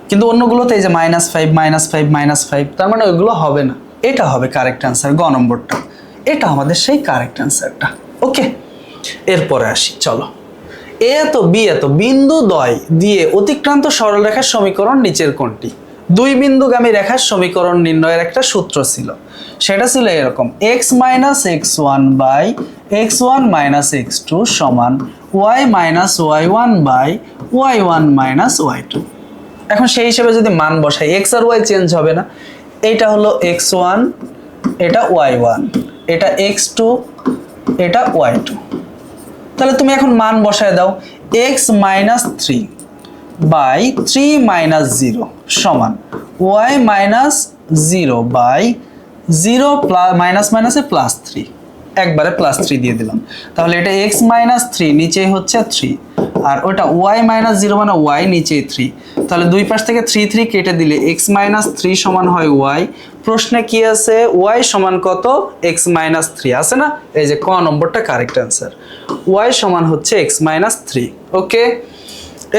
কিন্তু অন্যগুলোতে এই যে -5 -5 তার মানে ওইগুলো হবে না। এটা হবে কারেক্ট অ্যান্সার, গ নম্বরটা। এটা আমাদের সেই কারেক্ট অ্যান্সারটা। ওকে, এরপরে আসি, চলো। এ এত বি এত বিন্দুদ্বয় দিয়ে অতিক্রান্ত সরলরেখার সমীকরণ নিচের কোনটি? দুই বিন্দুগামী রেখার সমীকরণ নির্ণয়ের একটা সূত্র ছিল, সেটা ছিল এরকম, x - x1 / x1 - x2 সমান y - y1 / y1 - y2। এখন সেই হিসেবে যদি মান বসাই, x আর y চেঞ্জ হবে না, এইটা হলো x1, এটা y1, এটা x2, এটা y2। তাহলে তুমি এখন মান বসায় দাও, x মাইনাস 3 বাই 3 মাইনাস 0 সমান y minus 0 by 0 plus minus মাইনাসে প্লাস 3, একবারে প্লাস 3 দিয়ে দিলাম। তাহলে এটা x মাইনাস 3 নিচে হচ্ছে 3, আর ওটা y মাইনাস 0 মানে y নিচে 3। তাহলে দুই পাশ থেকে 3 3 কেটে দিলে x মাইনাস 3 সমান হয় y। প্রশ্নে কি আছে, y সমান কত, x মাইনাস 3 আছে না, এই যে ক নম্বরটা কারেক্ট অ্যান্সার, y সমান হচ্ছে x মাইনাস 3। ওকে,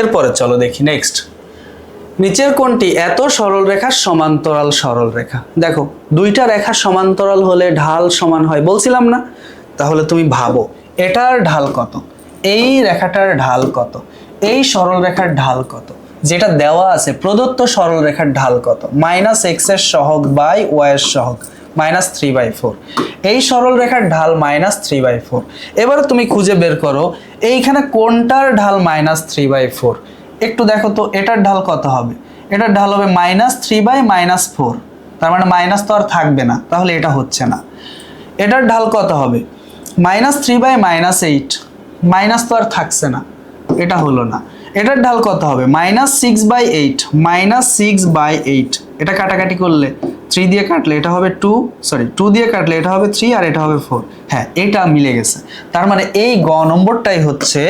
এরপরে চলো দেখি নেক্সট। নিচের কোনটি এত সরল রেখার সমান্তরাল সরল রেখা? দেখো দুইটা রেখা সমান্তরাল হলে ঢাল সমান হয় বলছিলাম না? তাহলে তুমি ভাবো এটার ঢাল কত, এই রেখাটার ঢাল কত, এই সরল রেখার ঢাল কত, যেটা দেওয়া আছে প্রদত্ত সরল রেখার ঢাল কত, মাইনাস এক্স এর সহগ বাই ওয়াই এর সহগ মাইনাস 3/4। এই সরল রেখার ঢাল মাইনাস 3/4। এবার তুমি খুঁজে বের করো এইখানে কোনটার ঢাল মাইনাস 3/4। একটু দেখো তো এটার ঢাল কত হবে, এটার ঢাল হবে মাইনাস 3/-4, তার মানে মাইনাস তো আর থাকবে না, তাহলে এটা হচ্ছে না। এটার ঢাল কত হবে, মাইনাস 3/-8, মাইনাস তো আর থাকছে না, এটা হলো না। এটার ঢাল কত হবে, মাইনাস 6/8, মাইনাস 6/8, এটা কাটাকাটি করলে 3 দিয়ে কাটলে এটা হবে 2 দিয়ে কাটলে এটা হবে 3 আর এটা হবে 4। হ্যাঁ, এটা মিলে গেছে। তার মানে এই গ নম্বরটাই হচ্ছে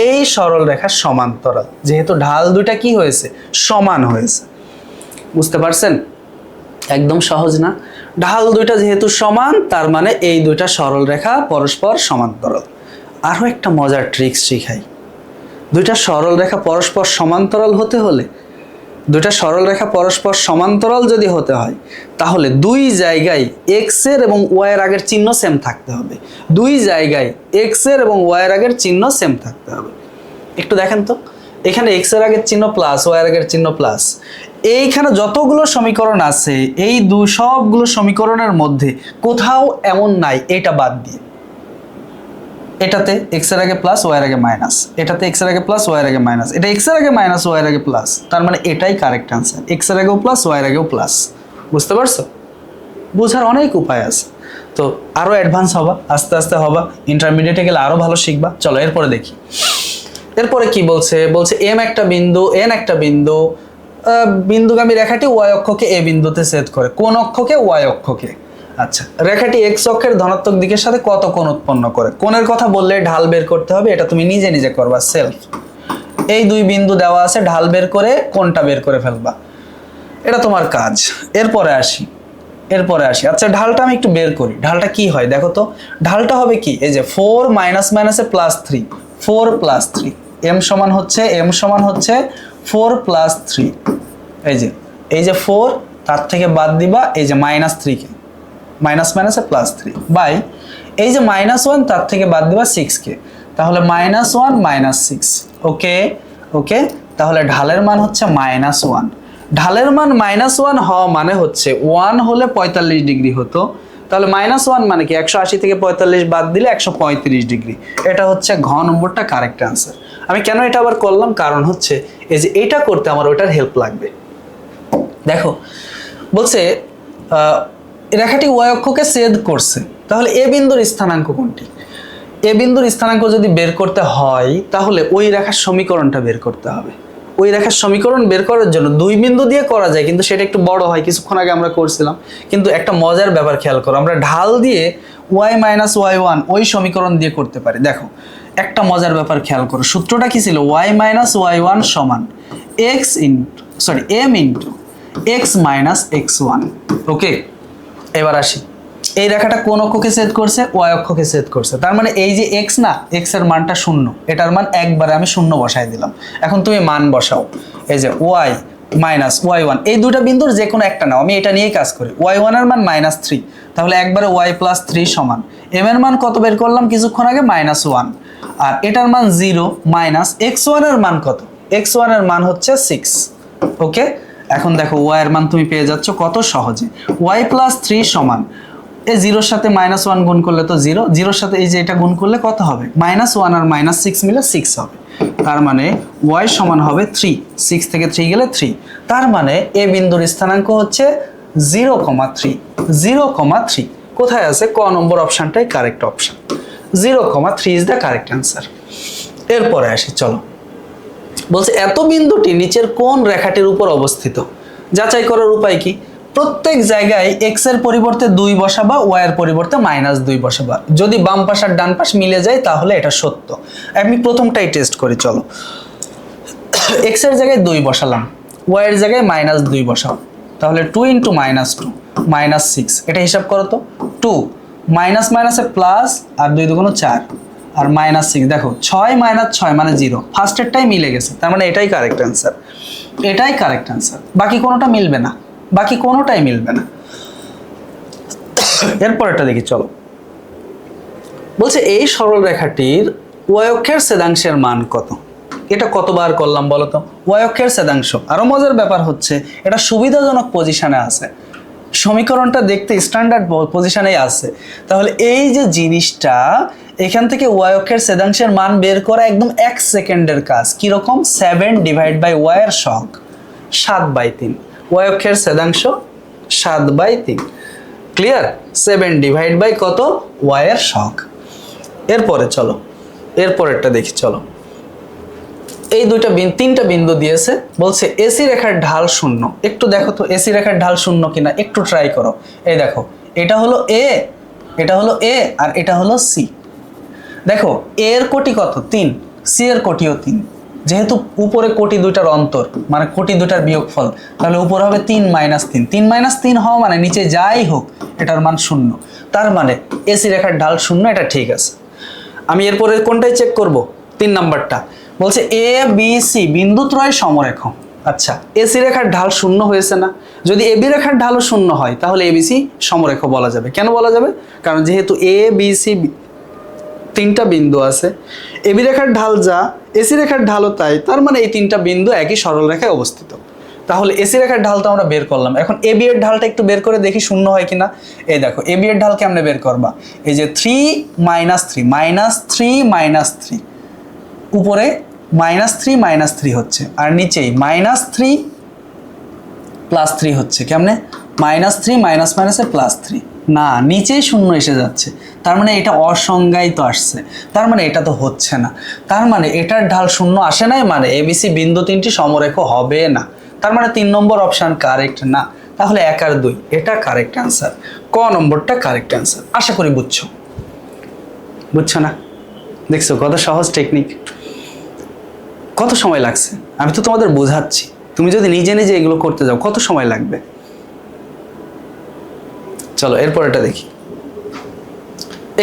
এই সরল রেখার সমান্তরাল, যেহেতু ঢাল দুইটা কি হয়েছে, সমান হয়েছে। বুঝতে পারছেন? একদম সহজ না? ঢাল দুইটা যেহেতু সমান, তার মানে এই দুইটা সরল রেখা পরস্পর সমান্তরাল। আরো একটা মজার ট্রিক্স শিখাই। দুইটা সরল রেখা পরস্পর সমান্তরাল হতে হলে, দুইটা সরল রেখা পরস্পর সমান্তরাল যদি হতে হয়, তাহলে দুই জায়গায় এক্স এর এবং ওয়াই এর আগের চিহ্ন সেম থাকতে হবে। দুই জায়গায় এক্স এর এবং ওয়াই এর আগের চিহ্ন সেম থাকতে হবে। একটু দেখেন তো, এখানে এক্স এর আগের চিহ্ন প্লাস, ওয়াই এর আগের চিহ্ন প্লাস। এইখানে যতগুলো সমীকরণ আছে, এই সবগুলো সমীকরণের মধ্যে কোথাও এমন নাই এটা বাদ দিয়ে, এটাতে এক্স এর আগে প্লাস, ওয়াই এর আগে মাইনাস, এটাতে এক্স এর আগে প্লাস, ওয়াই এর আগে মাইনাস, এটা এক্স এর আগে মাইনাস, ওয়াই এর আগে প্লাস, তার মানে এটাই কারেক্ট আনসার, এক্স এর আগেও প্লাস, ওয়াই এর আগেও প্লাস। বুঝতে পারছো? বোঝার অনেক উপায় আছে। তো আরো অ্যাডভান্স হবা, আস্তে আস্তে হবা, ইন্টারমিডিয়েটে গেলে আরো ভালো শিখবা। চলো এরপরে দেখি। এরপরে কি বলছে, বলছে এম একটা বিন্দু, এন একটা বিন্দু, বিন্দুগামী রেখাটি ওয়াই অক্ষকে এ বিন্দুতে ছেদ করে। কোন অক্ষকে? ওয়াই অক্ষকে। আচ্ছা, রেখাটি এক্স অক্ষের ধনাত্মক দিকের সাথে কত কোণ উৎপন্ন করে? কোণের কথা বললে ঢাল বের করতে হবে, এটা তুমি নিজে নিজে করবা সেলফ। এই দুই বিন্দু দেওয়া আছে, ঢাল বের করে কোণটা বের করে ফেলবা, এটা তোমার কাজ। এরপরে আসি। আচ্ছা, ঢালটা আমি একটু বের করি। ঢালটা কি হয় দেখো তো, ঢালটা হবে কি, এই যে 4 মাইনাস মাইনাসে প্লাস 3, 4 প্লাস 3, এম সমান হচ্ছে 4 প্লাস 3। এই যে 4 তার থেকে বাদ দিবা এই যে মাইনাস 3 কে, মাইনাস মাইনাসে প্লাস 3 বাই এই যে মাইনাস 1 তার থেকে বাদ দিবা 6 কে, তাহলে মাইনাস 1 মাইনাস 6। ওকে, তাহলে ঢালের মান হচ্ছে মাইনাস 1। ঢালের মান মাইনাস 1 হওয়া মানে হচ্ছে 1 হলে 45 ডিগ্রি হতো, তাহলে মাইনাস 1 মানে কি 180 থেকে 45 বাদ দিলে 135 ডিগ্রি। এটা হচ্ছে ঘ নম্বরটা কারেক্ট অ্যান্সার। আমি কেন এটা আবার করলাম, কারণ হচ্ছে এই যে এটা করতে আমার ওটার হেল্প লাগবে। দেখো বলছে রেখাটি ওয়াই অক্ষকে ছেদ করছে, তাহলে এ বিন্দুর স্থানাঙ্ক কোনটি? এ বিন্দুর স্থানাঙ্ক যদি বের করতে হয়, তাহলে ওই রেখার সমীকরণটা বের করতে হবে। ওই রেখার সমীকরণ বের করার জন্য দুই বিন্দু দিয়ে করা যায়, কিন্তু সেটা একটু বড় হয়, কিছুক্ষণ আগে আমরা করছিলাম। কিন্তু একটা মজার ব্যাপার খেয়াল করো, আমরা ঢাল দিয়ে ওয়াই মাইনাস ওয়াই1 ওই সমীকরণ দিয়ে করতে পারি। দেখো একটা মজার ব্যাপার খেয়াল করো, সূত্রটা কি ছিল, ওয়াই মাইনাস ওয়াই1 সমান m into x minus x1। Okay, এবার আসি, এই রেখাটা কোন অক্ষকে ছেদ করছে? ওয়াই অক্ষকে ছেদ করছে। তার মানে এই যে x না, x এর মানটা 0, এটার মান একবারে আমি 0 বসাই দিলাম। এখন তুমি মান বসাও, এই যে y মাইনাস ওয়াই1, এই দুটো বিন্দুর যে কোনো একটা নাও, আমি এটা নিয়েই কাজ করি। ওয়াই1 এর মান -3, তাহলে একবারে y প্লাস 3 সমান m এর মান কত বের করলাম কিছুক্ষণ আগে, -1, আর এটার মান 0 মাইনাস x1 এর মান কত? x1 এর মান হচ্ছে 6। ওকে, এখন দেখো y এর মান তুমি পেয়ে যাচ্ছ কত সহজে, y প্লাস 3 সমান এই 0 এর সাথে -1 গুণ করলে তো 0, 0 এর সাথে এই যে এটা গুণ করলে কত হবে, -1 আর -6 মিলে 6 হবে। তার মানে y সমান হবে 3, 6 থেকে 3 গেলে 3। তার মানে এ বিন্দুর স্থানাঙ্ক হচ্ছে 0,3 0,3 কোথায় আছে? ক নম্বর অপশনটাই correct option. 0,3 is the correct answer. এরপরে আসি, চলো। বলছে এত বিন্দুটি নিচের কোন রেখাটির উপর অবস্থিত? যাচাই করার উপায় কি? প্রত্যেক জায়গায় এক্স এর পরিবর্তে 2 বসাবা, ওয়াই এর পরিবর্তে -2 বসাবা। যদি বাম পাশ আর ডান পাশ মিলে যায় তাহলে এটা সত্য। আমি প্রথমটাই টেস্ট করি, চলো। এক্স এর জায়গায় 2 বসালাম, ওয়াই এর জায়গায় -2 বসাও, তাহলে 2 × -2 -6। এটা হিসাব করো তো। 2 মাইনাস মাইনাসে প্লাস, আর 2 × 4 আর -6। দেখো 6 - 6 মানে 0। ফার্স্টেরটাই মিলে গেছে, তার মানে এটাই কারেক্ট অ্যান্সার। এটাই কারেক্ট অ্যান্সার, বাকি কোনোটা মিলবে না, বাকি কোনোটাই মিলবে না। এরপরটা দেখি, চলো। বলছে এই সরল রেখাটির ওয়াই অক্ষের ছেদাংশের মান কত? এটা কতবার করলাম বলো তো? ওয়াই অক্ষের ছেদাংশ। আরো মজার ব্যাপার হচ্ছে এটা সুবিধাজনক পজিশনে আছে, সমীকরণটা দেখতে স্ট্যান্ডার্ড পজিশনেই আছে। তাহলে এই যে জিনিসটা, এখান থেকে ওয়াই অক্ষের ছেদাংশের মান বের করা একদম 1 সেকেন্ডের কাজ। কিরকম? 7 / ওয়াই এর সহগ 7/3। ওয়াই অক্ষের ছেদাংশ 7/3। ক্লিয়ার? 7 / কত? ওয়াই এর সহগ। এরপরে চলো, এরপরেরটা দেখি, চলো। এই তিনটা বিন্দু দিয়েছে, বলছে এসি রেখার ঢাল 0। একটু দেখো তো এসি রেখার ঢাল 0 কিনা, একটু ট্রাই করো। এই দেখো, এটা হলো এ, এটা হলো এ, আর এটা হলো সি। দেখো এ এর কোটি কত? 3, সি এর কোটিও 3। যেহেতু উপরে কোটি দুইটার অন্তর, মানে কোটি দুটার বিয়োগফল, তাহলে উপরে হবে 3 - 3। 3 - 3 হওয়া মানে নিচে যাই হোক এটার মান 0। তার মানে এসি রেখার ঢাল 0, এটা ঠিক আছে। আমি এরপরে কোনটাই চেক করব? 3 নাম্বারটা। বলছে এ বি সি বিন্দুত্রয় সমরেখ। আচ্ছা, এসি রেখার ঢাল 0 হয়েছে না? যদি এ বি রেখার ঢালও 0 হয় তাহলে এ বি সি সমরেখ বলা যাবে। কেন বলা যাবে? কারণ যেহেতু এ বি সি তিনটা বিন্দু আছে, এ বি রেখার ঢাল যা, এসি রেখার ঢালও তাই, তার মানে এই তিনটা বিন্দু একই সরল রেখায় অবস্থিত। তাহলে এসি রেখার ঢাল তো আমরা বের করলাম, এখন এ বি এর ঢালটা একটু বের করে দেখি 0 হয় কিনা। এই দেখো এ বি এর ঢাল কেমনে বের করবা? এই যে 3 - 3 -3 উপরে -3 - 3 হচ্ছে, আর নিচেই -3 + 3 হচ্ছে। কেমনে? -3 - +3। না, নিচেই 0 এসে যাচ্ছে, তার মানে এটা অসংজ্ঞায়িত আসছে, তার মানে এটা তো হচ্ছে না। তার মানে এটার ঢাল 0 আসে নাই, মানে এবিসি বিন্দু তিনটি সমরেখ হবে না। তার মানে 3 নম্বর অপশন কারেক্ট না। তাহলে 1 আর 2 এটা কারেক্ট অ্যান্সার। ক নম্বরটা কারেক্ট অ্যান্সার। আশা করি বুঝছো। বুঝছো না? দেখছো কত সহজ টেকনিক, কত সময় লাগছে? আমি তো তোমাদের বোঝাচ্ছি, তুমি যদি নিজে নিজে এগুলো করতে যাও কত সময় লাগবে। চলো এরপর এটা দেখি।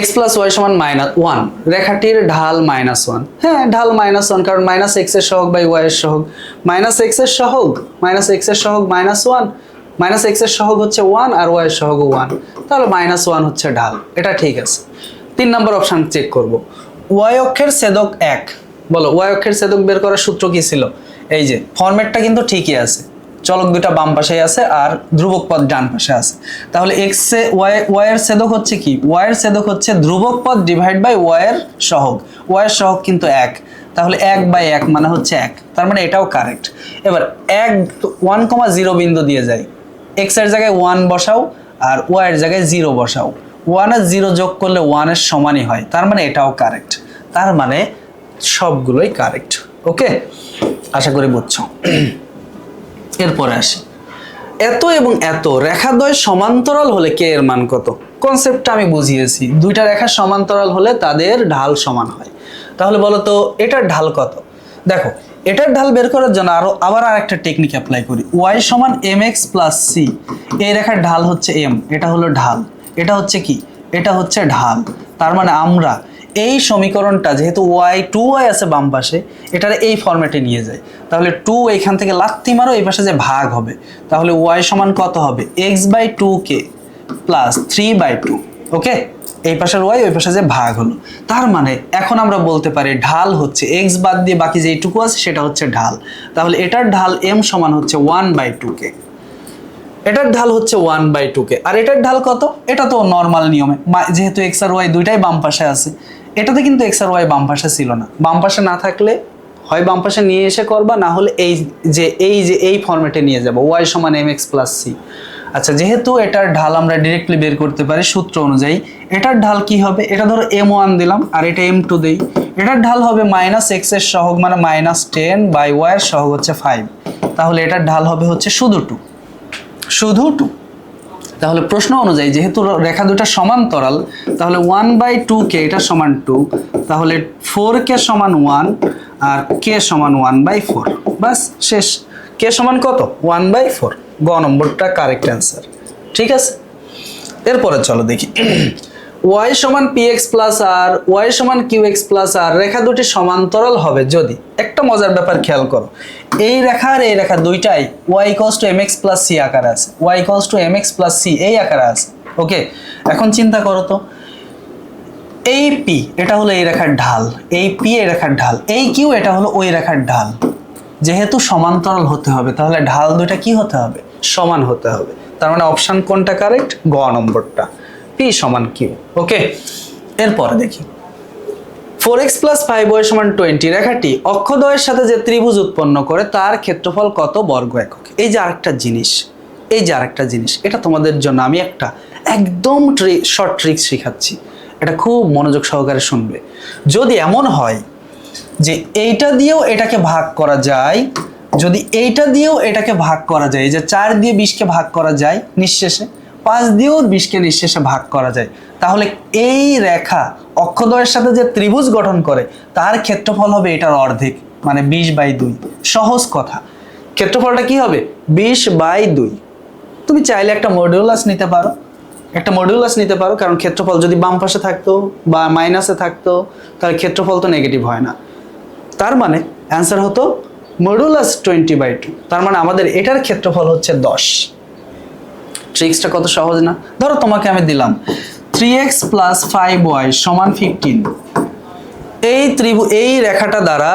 x + y = -1, রেখাটির ঢাল -1। হ্যাঁ, ঢাল -1 কারণ -x এর সহগ বাই y এর সহগ। -x এর সহগ, -x এর সহগ -1, -x এর সহগ হচ্ছে 1 আর y এর সহগ 1, তাহলে -1 হচ্ছে ঢাল। এটা ঠিক আছে। 3 নম্বর অপশন চেক করব। y অক্ষের ছেদক 1। বলো y অক্ষের ছেদক বের করার সূত্র কি ছিল? এই যে ফরম্যাটটা কিন্তু ঠিকই আছে, চলক দুটা বাম পাশে আছে আর ধ্রুবক পদ ডান পাশে আছে। তাহলে x এ y এর ছেদক হচ্ছে কি? y এর ছেদক হচ্ছে ধ্রুবক পদ ডিভাইড বাই y এর সহগ। y এর সহগ কিন্তু 1, তাহলে 1/1 মানে হচ্ছে 1, তার মানে এটাও কারেক্ট। এবার 1,0 বিন্দু দিয়ে যায়, x এর জায়গায় 1 বসাও আর y এর জায়গায় 0 বসাও। 1 আর 0 যোগ করলে 1 এর সমানই হয়, তার মানে এটাও কারেক্ট। তার মানে সবগুলোই কারেক্ট। ওকে, আশা করি বুঝছো। এরপরে আসি, এত এবং এত রেখাদ্বয় সমান্তরাল হলে কে এর মান কত? কনসেপ্টটা আমি বুঝিয়েছি, দুইটা রেখা সমান্তরাল হলে তাদের ঢাল সমান হয়। তাহলে বলো তো এটার ঢাল কত? দেখো এটার ঢাল বের করার জন্য আবার আরেকটা টেকনিক অ্যাপ্লাই করি। y = mx + c, এই রেখার ঢাল হচ্ছে m, এটা হলো ঢাল, এটা হচ্ছে কি? এটা হচ্ছে ঢাল। তার মানে আমরা এই সমীকরণটা যেহেতু y আছে বাম পাশে, এটারে এই ফরম্যাটে নিয়ে যাই। তাহলে 2 এখান থেকে লাত্তি মারো, এই পাশে যে ভাগ হবে, তাহলে y সমান কত হবে? x/2k + 3/2। ওকে, এই পাশের y ওই পাশে যে ভাগ হলো, তার মানে এখন আমরা বলতে পারি ঢাল হচ্ছে x বাদ দিয়ে বাকি যেটুকু আছে সেটা হচ্ছে ঢাল। তাহলে এটার ঢাল m সমান হচ্ছে 1/2k। এটার ঢাল হচ্ছে 1/2k। আর এটার ঢাল কত? এটা তো নর্মাল নিয়মে, যেহেতু x আর y দুইটাই বাম পাশে আছে, এটাতে কিন্তু x আর y বাম পাশে ছিল না। বাম পাশে না থাকলে হয় বাম পাশে নিয়ে এসে করবা, না হলে এই যে এই ফরম্যাটে নিয়ে যাব, y = mx + c। আচ্ছা, যেহেতু এটার ঢাল আমরা ডিরেক্টলি বের করতে পারি সূত্র অনুযায়ী, এটার ঢাল কি হবে? এটা ধরো m1 দিলাম আর এটা m2 দেই, এটার ঢাল হবে -x এর সহগ মানে -10 বাই y এর সহগ হচ্ছে 5, তাহলে এটার ঢাল হবে হচ্ছে শুধু 2, শুধু 2। তাহলে প্রশ্ন অনুযায়ী যেহেতু রেখা দুটা সমান্তরাল, তাহলে 1/2 কে এটা সমান 2, তাহলে 4 কে সমান 1 আর কে সমান 1/4, বাস শেষ। কে সমান কত? 1/4। গ নম্বরটা কারেক্ট অ্যান্সার। ঠিক আছে, এরপরে চলো দেখি y সমান px প্লাস আর y সমান qx প্লাস আর রেখা দুটি সমান্তরাল হবে যদি, একটা মজার ব্যাপার খেয়াল করো, এই রেখা আর এই রেখা দুইটাই y mx প্লাস c আকারে আছে, y mx প্লাস c এই আকারে আছে। ওকে, এখন চিন্তা করো তো, এই p এটা হলো এই রেখার ঢাল, এই p এই রেখার ঢাল, এই q এটা হলো ওই রেখার ঢাল। যেহেতু সমান্তরাল হতে হবে তাহলে ঢাল দুইটা কি হতে হবে? সমান হতে হবে। তার মানে অপশন কোনটা কারেক্ট? গ নম্বরটা, p সমান q। ওকে, এরপরে দেখি 4x প্লাস 5y সমান 20 রেখাটি অক্ষদ্বয়ের সাথে যে ত্রিভুজ উৎপন্ন করে তার ক্ষেত্রফল কত বর্গ একক? এই যে আরেকটা জিনিস, এই যে আরেকটা জিনিস, এটা তোমাদের জন্য আমি একটা একদম শর্ট ট্রিক শেখাচ্ছি, এটা খুব মনোযোগ সহকারে শুনবে। যদি এমন হয় যে এইটা দিয়েও এটাকে ভাগ করা যায়, যদি এইটা দিয়েও এটাকে ভাগ করা যায়, এই যে 4 দিয়ে 20কে ভাগ করা যায় নিঃশেষে, 5 দিয়েও 20কে নিঃশেষে ভাগ করা যায়, তাহলে এই রেখা অক্ষদ্বয়ের সাথে যে ত্রিভুজ গঠন করে তার ক্ষেত্রফল হবে এটার অর্ধেক, মানে 20/2। সহজ কথা, ক্ষেত্রফলটা কি হবে? 20/2। তুমি চাইলে একটা মডিউলাস নিতে পারো, একটা মডিউলাস নিতে পারো, কারণ ক্ষেত্রফল যদি বাম পাশে থাকতো বা মাইনাসে থাকতো তাহলে ক্ষেত্রফল তো নেগেটিভ হয় না। তার মানে অ্যান্সার হতো মডুলাস 20/2। তার মানে আমাদের এটার ক্ষেত্রফল হচ্ছে 10। ট্রিক্সটা কত সহজ না? ধরো তোমাকে আমি দিলাম 3x প্লাস 5y সমান 15, এই রেখাটা দ্বারা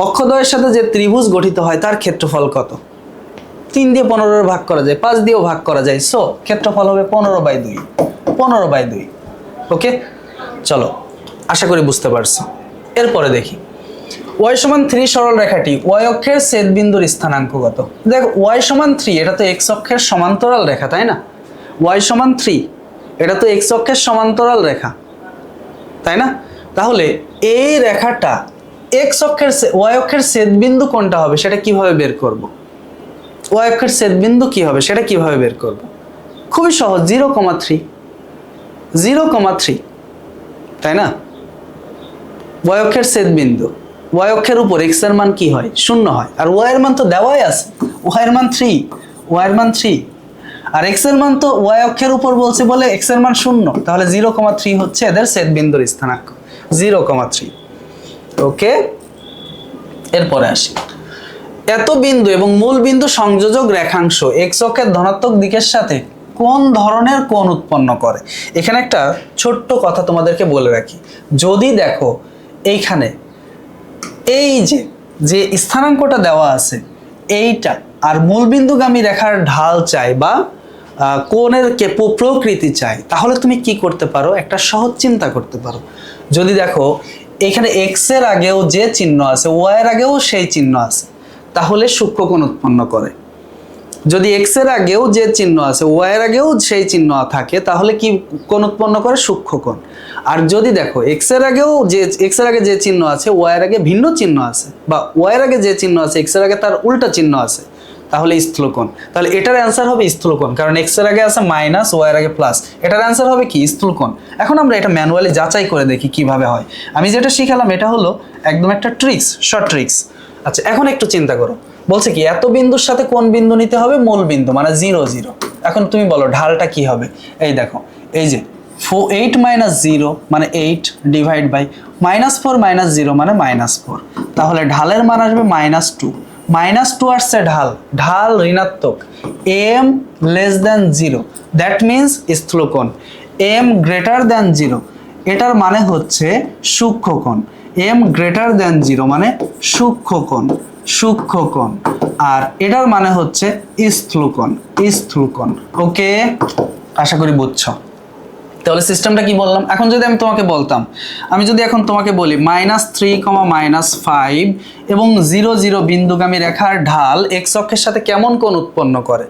অক্ষদ্বয়ের সাথে যে ত্রিভুজ গঠিত হয় তার ক্ষেত্রফল কত? 3 দিয়ে 15 ভাগ করা যায়, 5 দিয়েও ভাগ করা যায়, সো ক্ষেত্রফল হবে 15/2, 15/2। ওকে, চলো, আশা করি বুঝতে পারছো। এরপরে দেখি y সমান 3 সরল রেখাটি y অক্ষের ছেদবিন্দুর স্থানাঙ্ক কত? দেখো y সমান 3 এটা তো x অক্ষের সমান্তরাল রেখা, তাই না? y সমান 3 এটা তো x অক্ষের সমান্তরাল রেখা, তাই না? তাহলে এই রেখাটা x অক্ষের y অক্ষের ছেদবিন্দু কোনটা হবে সেটা কিভাবে বের করব? y অক্ষের ছেদবিন্দু কি হবে সেটা কিভাবে বের করব? খুবই সহজ, 0,3, 0,3, তাই না? y অক্ষের ছেদবিন্দু, y অক্ষের উপর x এর মান কি হয়? 0 হয়, আর y এর মান তো দেওয়াই আছে, y এর মান 3, y এর মান 3, আর x এর মান তো y অক্ষের উপর বলছে বলে x এর মান 0, তাহলে 0,3 হচ্ছে এদের ছেদবিন্দুর স্থানাঙ্ক, 0,3। ওকে, এরপরে আসি, এত বিন্দু এবং মূল বিন্দু সংযোজক রেখাংশ x অক্ষের ধনাত্মক দিকের সাথে কোন ধরনের কোণ উৎপন্ন করে? এখানে একটা ছোট্ট কথা তোমাদেরকে বলে রাখি, যদি দেখো এইখানে এই যে স্থানাঙ্কটা দেওয়া আছে এইটা আর মূলবিন্দুগামী রেখার ঢাল চাই বা কোণের প্রকৃতি চাই, তাহলে তুমি কি করতে পারো? একটা সহজ চিন্তা করতে পারো। যদি দেখো এখানে x এর আগেও যে চিহ্ন আছে y এর আগেও সেই চিহ্ন আছে, তাহলে সূক্ষ্মকোণ উৎপন্ন করে। যদি x এর আগেও যে চিহ্ন আছে y এর আগেও সেই চিহ্ন থাকে তাহলে কি কোণ উৎপন্ন করে? সূক্ষ্মকোণ। আর যদি দেখো x এর আগে যে চিহ্ন আছে y এর আগে ভিন্ন চিহ্ন আছে, বা y এর আগে যে চিহ্ন আছে x এর আগে তার উল্টা চিহ্ন আছে, তাহলে স্থূলকোণ। তাহলে এটার অ্যান্সার হবে স্থূলকোণ, কারণ x এর আগে আছে মাইনাস, y এর আগে প্লাস, এটার অ্যান্সার হবে কি? স্থূলকোণ। এখন আমরা এটা ম্যানুয়ালি যাচাই করে দেখি কিভাবে হয়। আমি যেটা শিখালাম এটা হলো একদম একটা ট্রিক্স, শর্ট ট্রিক্স। আচ্ছা, এখন একটু চিন্তা করো, বলছে কি এত বিন্দুর সাথে কোন বিন্দু নিতে হবে? মূল বিন্দু, মানে 0, 0। এখন তুমি বলো ঢালটা কি হবে? এই দেখো, এই যে 8 - 0 মানে 8 ডিভাইড বাই -4 - 0 মানে -4, তাহলে ঢালের মান আসবে -2, -2 আসছে ঢাল ঋণাত্মক, m less than 0, that means স্থূলকোণ, m greater than 0 এটার মানে হচ্ছে সূক্ষ্মকোণ, m greater than 0 মানে সূক্ষ্মকোণ, আর এটার মানে হচ্ছে স্থূলকোণ। ওকে, আশা করি বুঝছো। তাহলে সিস্টেমটা কি বললাম? এখন যদি আমি তোমাকে বলতাম, আমি যদি এখন তোমাকে বলি -3, -5 এবং 0, 0 বিন্দুগামী রেখার ঢাল x অক্ষের সাথে কেমন কোণ উৎপন্ন করে?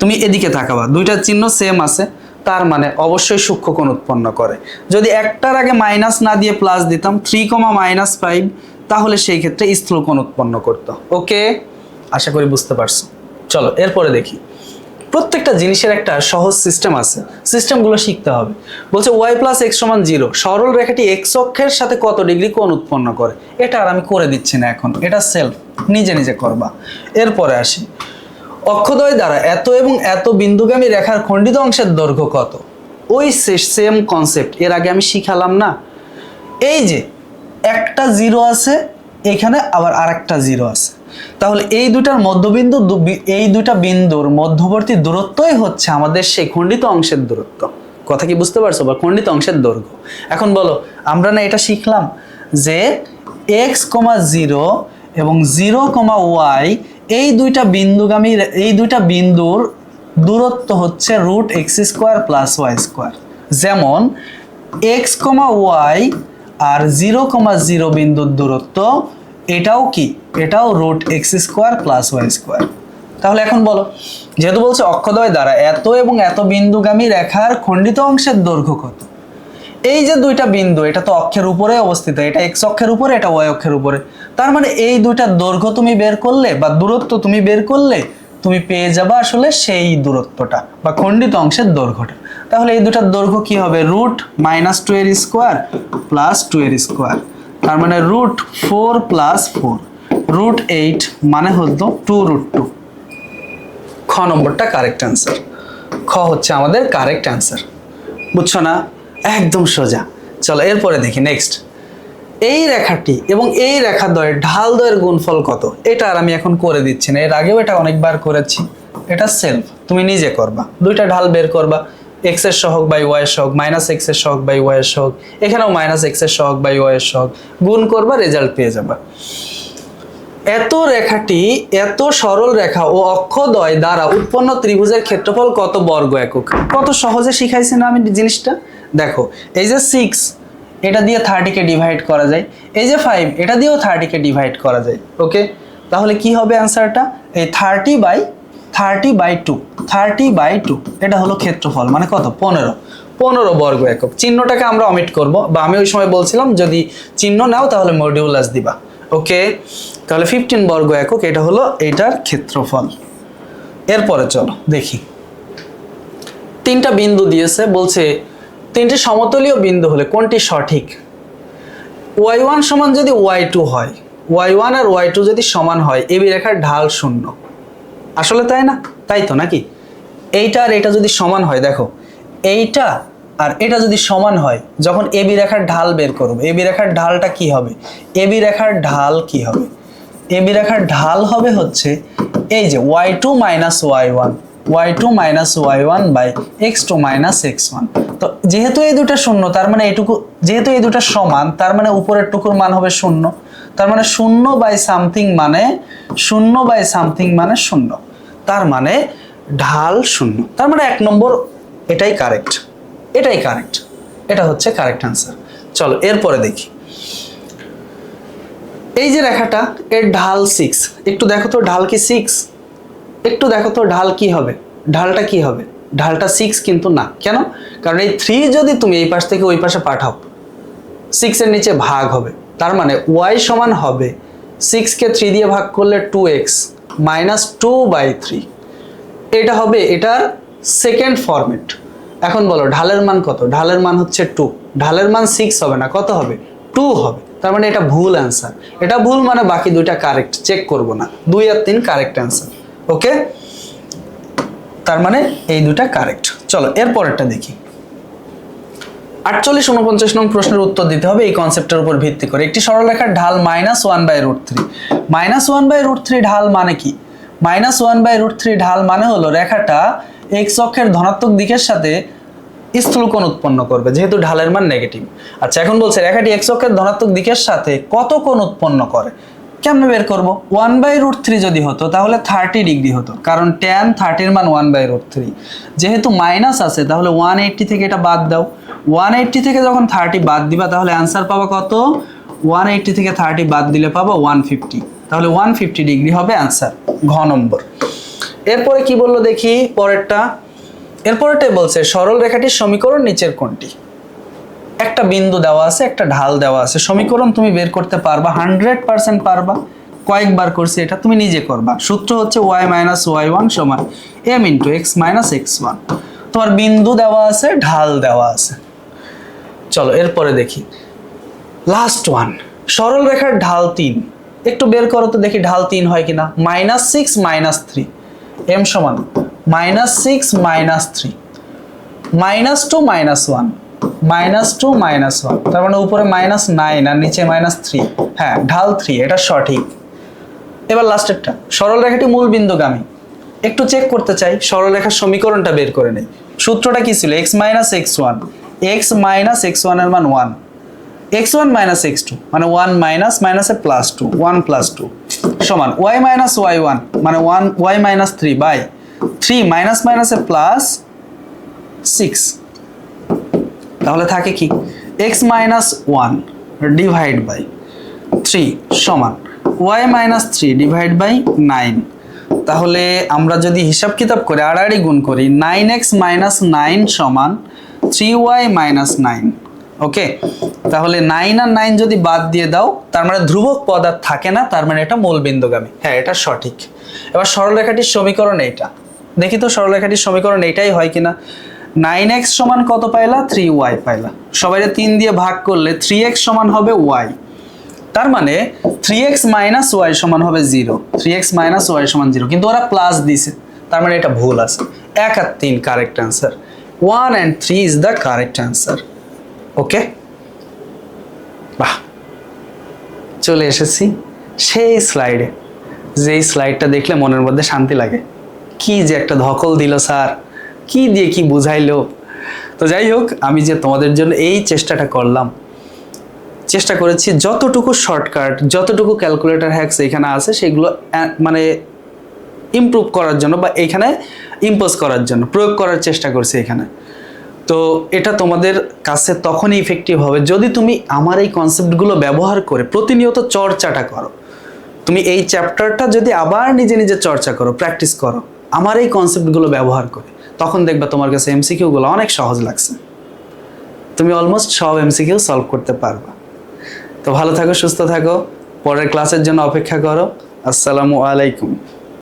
তুমি এদিকে তাকাবা, দুইটার চিহ্ন সেম আছে, তার মানে অবশ্যই সূক্ষ্ম কোণ উৎপন্ন করে। যদি একটার আগে মাইনাস না দিয়ে প্লাস দিতাম 3,-5, তাহলে সেই ক্ষেত্রে স্থূল কোণ উৎপন্ন করত। ওকে, আশা করি বুঝতে পারছো। চলো এরপরে দেখি। প্রত্যেকটা জিনিসের একটা সহজ সিস্টেম আছে, সিস্টেমগুলো শিখতে হবে। বলছে y + x = 0, সরল রেখাটি x অক্ষের সাথে কত ডিগ্রি কোণ উৎপন্ন করে। এটা আর আমি করে দিচ্ছি না এখন, এটা সেলফ নিজে নিজে করবা। এরপরে আসি, অক্ষদ্বয় দ্বারা এত এবং এত বিন্দুগামী রেখার খণ্ডিত অংশের দৈর্ঘ্য কত। ওই সেম কনসেপ্ট এর আগে আমি শিখালাম না। এই যে একটা জিরো আছে এখানে, আবার আরেকটা জিরো আছে, তাহলে এই দুটার মধ্যবিন্দু, এই দুটা বিন্দুর মধ্যবর্তী দূরত্বই হচ্ছে আমাদের সেই খণ্ডিত অংশের দূরত্ব। কথা কি বুঝতে পারছো? বা খণ্ডিত অংশের দৈর্ঘ্য। এখন বলো, আমরা না এটা শিখলাম যে x, 0 এবং 0, y এই দুইটা বিন্দুর দূরত্ব হচ্ছে √x² + y²। যেমন x, y আর 0, 0 বিন্দুর দূরত্ব এটাও কি, এটাও √x² + y²। তাহলে এখন বলো, যেহেতু বলছে অক্ষদ্বয় দ্বারা এত এবং এত বিন্দুগামী রেখার খণ্ডিত অংশের দৈর্ঘ্য কত, এই যে দুইটা বিন্দু এটা তো অক্ষের উপরে অবস্থিত, এটা x অক্ষের উপরে, এটা y অক্ষের উপরে, তার মানে এই দুইটার দৈর্ঘ্য তুমি বের করলে বা দূরত্ব তুমি বের করলে তুমি পেয়ে যাবা আসলে সেই দূরত্বটা বা খণ্ডিত অংশের দৈর্ঘ্যটা। তাহলে এই দুটার দৈর্ঘ্য কি হবে, √-2 + 2 তার মানে √4 + 4 √8 মানে হলো 2√2। খ নম্বরটা কারেক্ট অ্যান্সার। খ হচ্ছে আমাদের কারেক্ট অ্যান্সার। বুঝছো না? একদম সোজা। চলো এরপরে দেখি নেক্সট। এই রেখাটি এবং এই রেখাদ্বয়ের ঢালদ্বয়ের গুণফল কত। এটা আর আমি এখন করে দিচ্ছি না, এর আগেও এটা অনেকবার করেছি। এটা সেলফ তুমি নিজে করবা, দুইটা ঢাল বের করবা, x এর সহগ বাই y এর সহগ, -x এর সহগ বাই y এর সহগ, এখানেও -x এর সহগ বাই y এর সহগ, গুণ করবা, রেজাল্ট পেয়ে যাবা। এত রেখাটি, এত সরল রেখা ও অক্ষদ্বয় দ্বারা উৎপন্ন ত্রিভুজের ক্ষেত্রফল কত বর্গ একক। কত সহজে শিখাইছি না আমি জিনিসটা। দেখো এই যে 6, এটা দিয়ে 30-কে ডিভাইড করা যায়, এই যে 5 এটা দিয়েও 30-কে ডিভাইড করা যায়। ওকে, তাহলে কি হবে অ্যান্সারটা, এই 30/2 এটা হলো ক্ষেত্রফল, মানে কত, 15 বর্গ একক। চিহ্নটাকে আমরা অমিট করব, বা আমি ওই সময় বলছিলাম যদি চিহ্ন নাও তাহলে মডিউলাস দিবা। ওকে, তাহলে 15 বর্গ একক এটা হলো এটার ক্ষেত্রফল। এরপরে চলো দেখি, তিনটা বিন্দু দিয়েছে, বলছে তিনটি সমতলীয় বিন্দু হলে কোনটি সঠিক। y1 সমান যদি y2 হয়, y1 আর y2 যদি সমান হয়, এবি রেখার ঢাল 0। আসলে তাই না? তাই তো নাকি? এইটা আর এটা যদি সমান হয়, দেখো এইটা আর এটা যদি সমান হয়, যখন এবি রেখার ঢাল বের করব, এবি রেখার ঢালটা কি হবে, এবি রেখার ঢাল কি হবে, এবি রেখার ঢাল হবে হচ্ছে এই যে y2 - y1, y2 - y1 by x2 - x1। তো যেহেতু এই দুটো শূন্য, তার মানে এইটুকু, যেহেতু এই দুটো সমান, তার মানে উপরের টুকুর মান হবে 0, তার মানে 0/something মানে 0/something মানে 0, তার মানে ঢাল 0, তার মানে 1 নম্বর এটাই কারেক্ট, এটাই কারেক্ট, এটা হচ্ছে কারেক্ট অ্যান্সার। চলো এরপরে দেখি, এই যে রেখাটা এর ঢাল 6, একটু দেখো তো ঢাল কি 6, একটু দেখো তো ঢাল কি হবে, ঢালটা কি হবে, ঢালটা 6 কিন্তু না। কেন? কারণ এই 3 যদি তুমি এই পাশ থেকে ওই পাশে পাঠাও, 6 এর নিচে ভাগ হবে, তার মানে y সমান হবে 6-কে 3 দিয়ে ভাগ করলে 2x - 2/3। এটা হবে এটার সেকেন্ড ফরম্যাট। এখন বলো ঢালের মান কত, ঢালের মান হচ্ছে 2, ঢালের মান 6 হবে না, কত হবে, 2 হবে, তার মানে এটা ভুল অ্যান্সার। এটা ভুল মানে বাকি দুইটা কারেক্ট, চেক করব না, 2 আর 3 কারেক্ট অ্যান্সার। ওকে, তার মানে এই দুটা কারেক্ট। চলো এরপরেরটা দেখি, 48, 49 নং প্রশ্নের উত্তর দিতে হবে এই কনসেপ্টের উপর ভিত্তি করে। একটি সরলরেখার ঢাল -1/√3, -1/√3 ঢাল মানে কি, -1/√3 ঢাল মানে হলো রেখাটা x অক্ষের ধনাত্মক দিকের সাথে স্থূল কোণ উৎপন্ন করবে, যেহেতু ঢালের মান নেগেটিভ। আচ্ছা, এখন বলছে রেখাটি x অক্ষের ধনাত্মক দিকের সাথে কত কোণ উৎপন্ন করে। কেমনে বের করব, 1/√3 যদি হতো তাহলে 30 ডিগ্রি হতো, কারণ tan 30 এর মান 1/√3। যেহেতু মাইনাস আছে তাহলে 180 থেকে এটা বাদ দাও, 180 থেকে যখন 30 বাদ দিবা তাহলে অ্যান্সার পাবা কত, 180 থেকে 30 বাদ দিলে পাবা 150, তাহলে 150 ডিগ্রি হবে অ্যান্সার, ঘ নম্বর। এরপরে কি বললো দেখি পরেরটা, এরপরেরটাই বলছে সরল রেখাটির সমীকরণ নিচের কোনটি। একটা বিন্দু দেওয়া আছে, একটা ঢাল দেওয়া আছে, সমীকরণ তুমি বের করতে পারবা, 100% পারবা। কয়েকবার করছি এটা, তুমি নিজে করবা। সূত্র হচ্ছে y মাইনাস y1 সমান m into x minus x1। তোমার বিন্দু দেওয়া আছে, ঢাল দেওয়া আছে। চলো এরপরে দেখি লাস্ট ওয়ান, সরল রেখার ঢাল 3। একটু বের করো তো দেখি ঢাল 3 হয় কিনা। -6 -3 m সমান -6 -3 -2 -1 -2 -1, তার মানে উপরে -9 আর নিচে -3। হ্যাঁ ঢাল 3, এটা সঠিক। এবার লাস্টেরটা, সরল রেখাটি মূল বিন্দুগামী। একটু চেক করতে চাই, সরল রেখার সমীকরণটা বের করে নেই। সূত্রটা কি ছিল? x minus x1, x minus x1 এর মান 1, x1 মাইনাস x2 মানে 1 মাইনাস মাইনাসে প্লাস 2, 1 প্লাস 2 সমান y মাইনাস y1 মানে 1 y মাইনাস 3 বাই 3 মাইনাস মাইনাসে প্লাস 6। তাহলে থাকে কি x মাইনাস 1 ডিভাইড বাই 3 সমান y মাইনাস 3 ডিভাইড বাই 9। তাহলে আমরা যদি হিসাব কিতাব করে আড়াআড়ি গুণ করি, 9x মাইনাস 9 সমান 3y মাইনাস 9। ওকে, তাহলে 9 আর 9 যদি বাদ দিয়ে দাও, তার মানে ধ্রুবক পদ আর থাকে না, তার মানে এটা মূল বিন্দুগামী। হ্যাঁ এটা সঠিক। এবার সরলরেখাটির সমীকরণ এইটা, দেখি তো সরলরেখাটির সমীকরণ এইটাই হয় কিনা। 9x সমান কত পাইলা? 3y পাইলা। সবাইরে 3 দিয়ে ভাগ করলে 3x সমান হবে y, তার মানে 3x মাইনাস y সমান হবে 0। 3x মাইনাস y সমান 0, কিন্তু ওরা প্লাস দিছে, তার মানে এটা ভুল আছে। 1 আর 3 correct answer, 1 and 3 is the correct answer. Okay, বাহ, চলে এসেছি সেই স্লাইডে, যেই স্লাইডটা দেখলে মনের মধ্যে শান্তি লাগে। কি যে একটা ধকল দিল স্যার, কি দিয়ে কি বুঝাইলো। তো যাই হোক, আমি যে তোমাদের জন্য এই চেষ্টাটা করলাম, চেষ্টা করেছি যতটুকু শর্টকাট, যতটুকু ক্যালকুলেটর হ্যাকস এখানে আছে সেগুলো মানে ইমপ্রুভ করার জন্য বা এখানে ইম্পোজ করার জন্য প্রয়োগ করার চেষ্টা করছি এখানে। তো এটা তোমাদের কাছে তখনই ইফেক্টিভ হবে যদি তুমি আমার এই কনসেপ্টগুলো ব্যবহার করে প্রতিনিয়ত চর্চাটা করো। তুমি এই চ্যাপ্টারটা যদি আবার নিজে নিজে চর্চা করো, প্র্যাকটিস করো আমার এই কনসেপ্টগুলো ব্যবহার করে, তখন দেখবা তোমার কাছে এমসিকিউগুলো অনেক সহজ লাগছে। তুমি অলমোস্ট সব এমসিকিউ সলভ করতে পারবা। তো ভালো থাকো, সুস্থ থাকো, পরের ক্লাসের জন্য অপেক্ষা করো। আসসালামু আলাইকুম।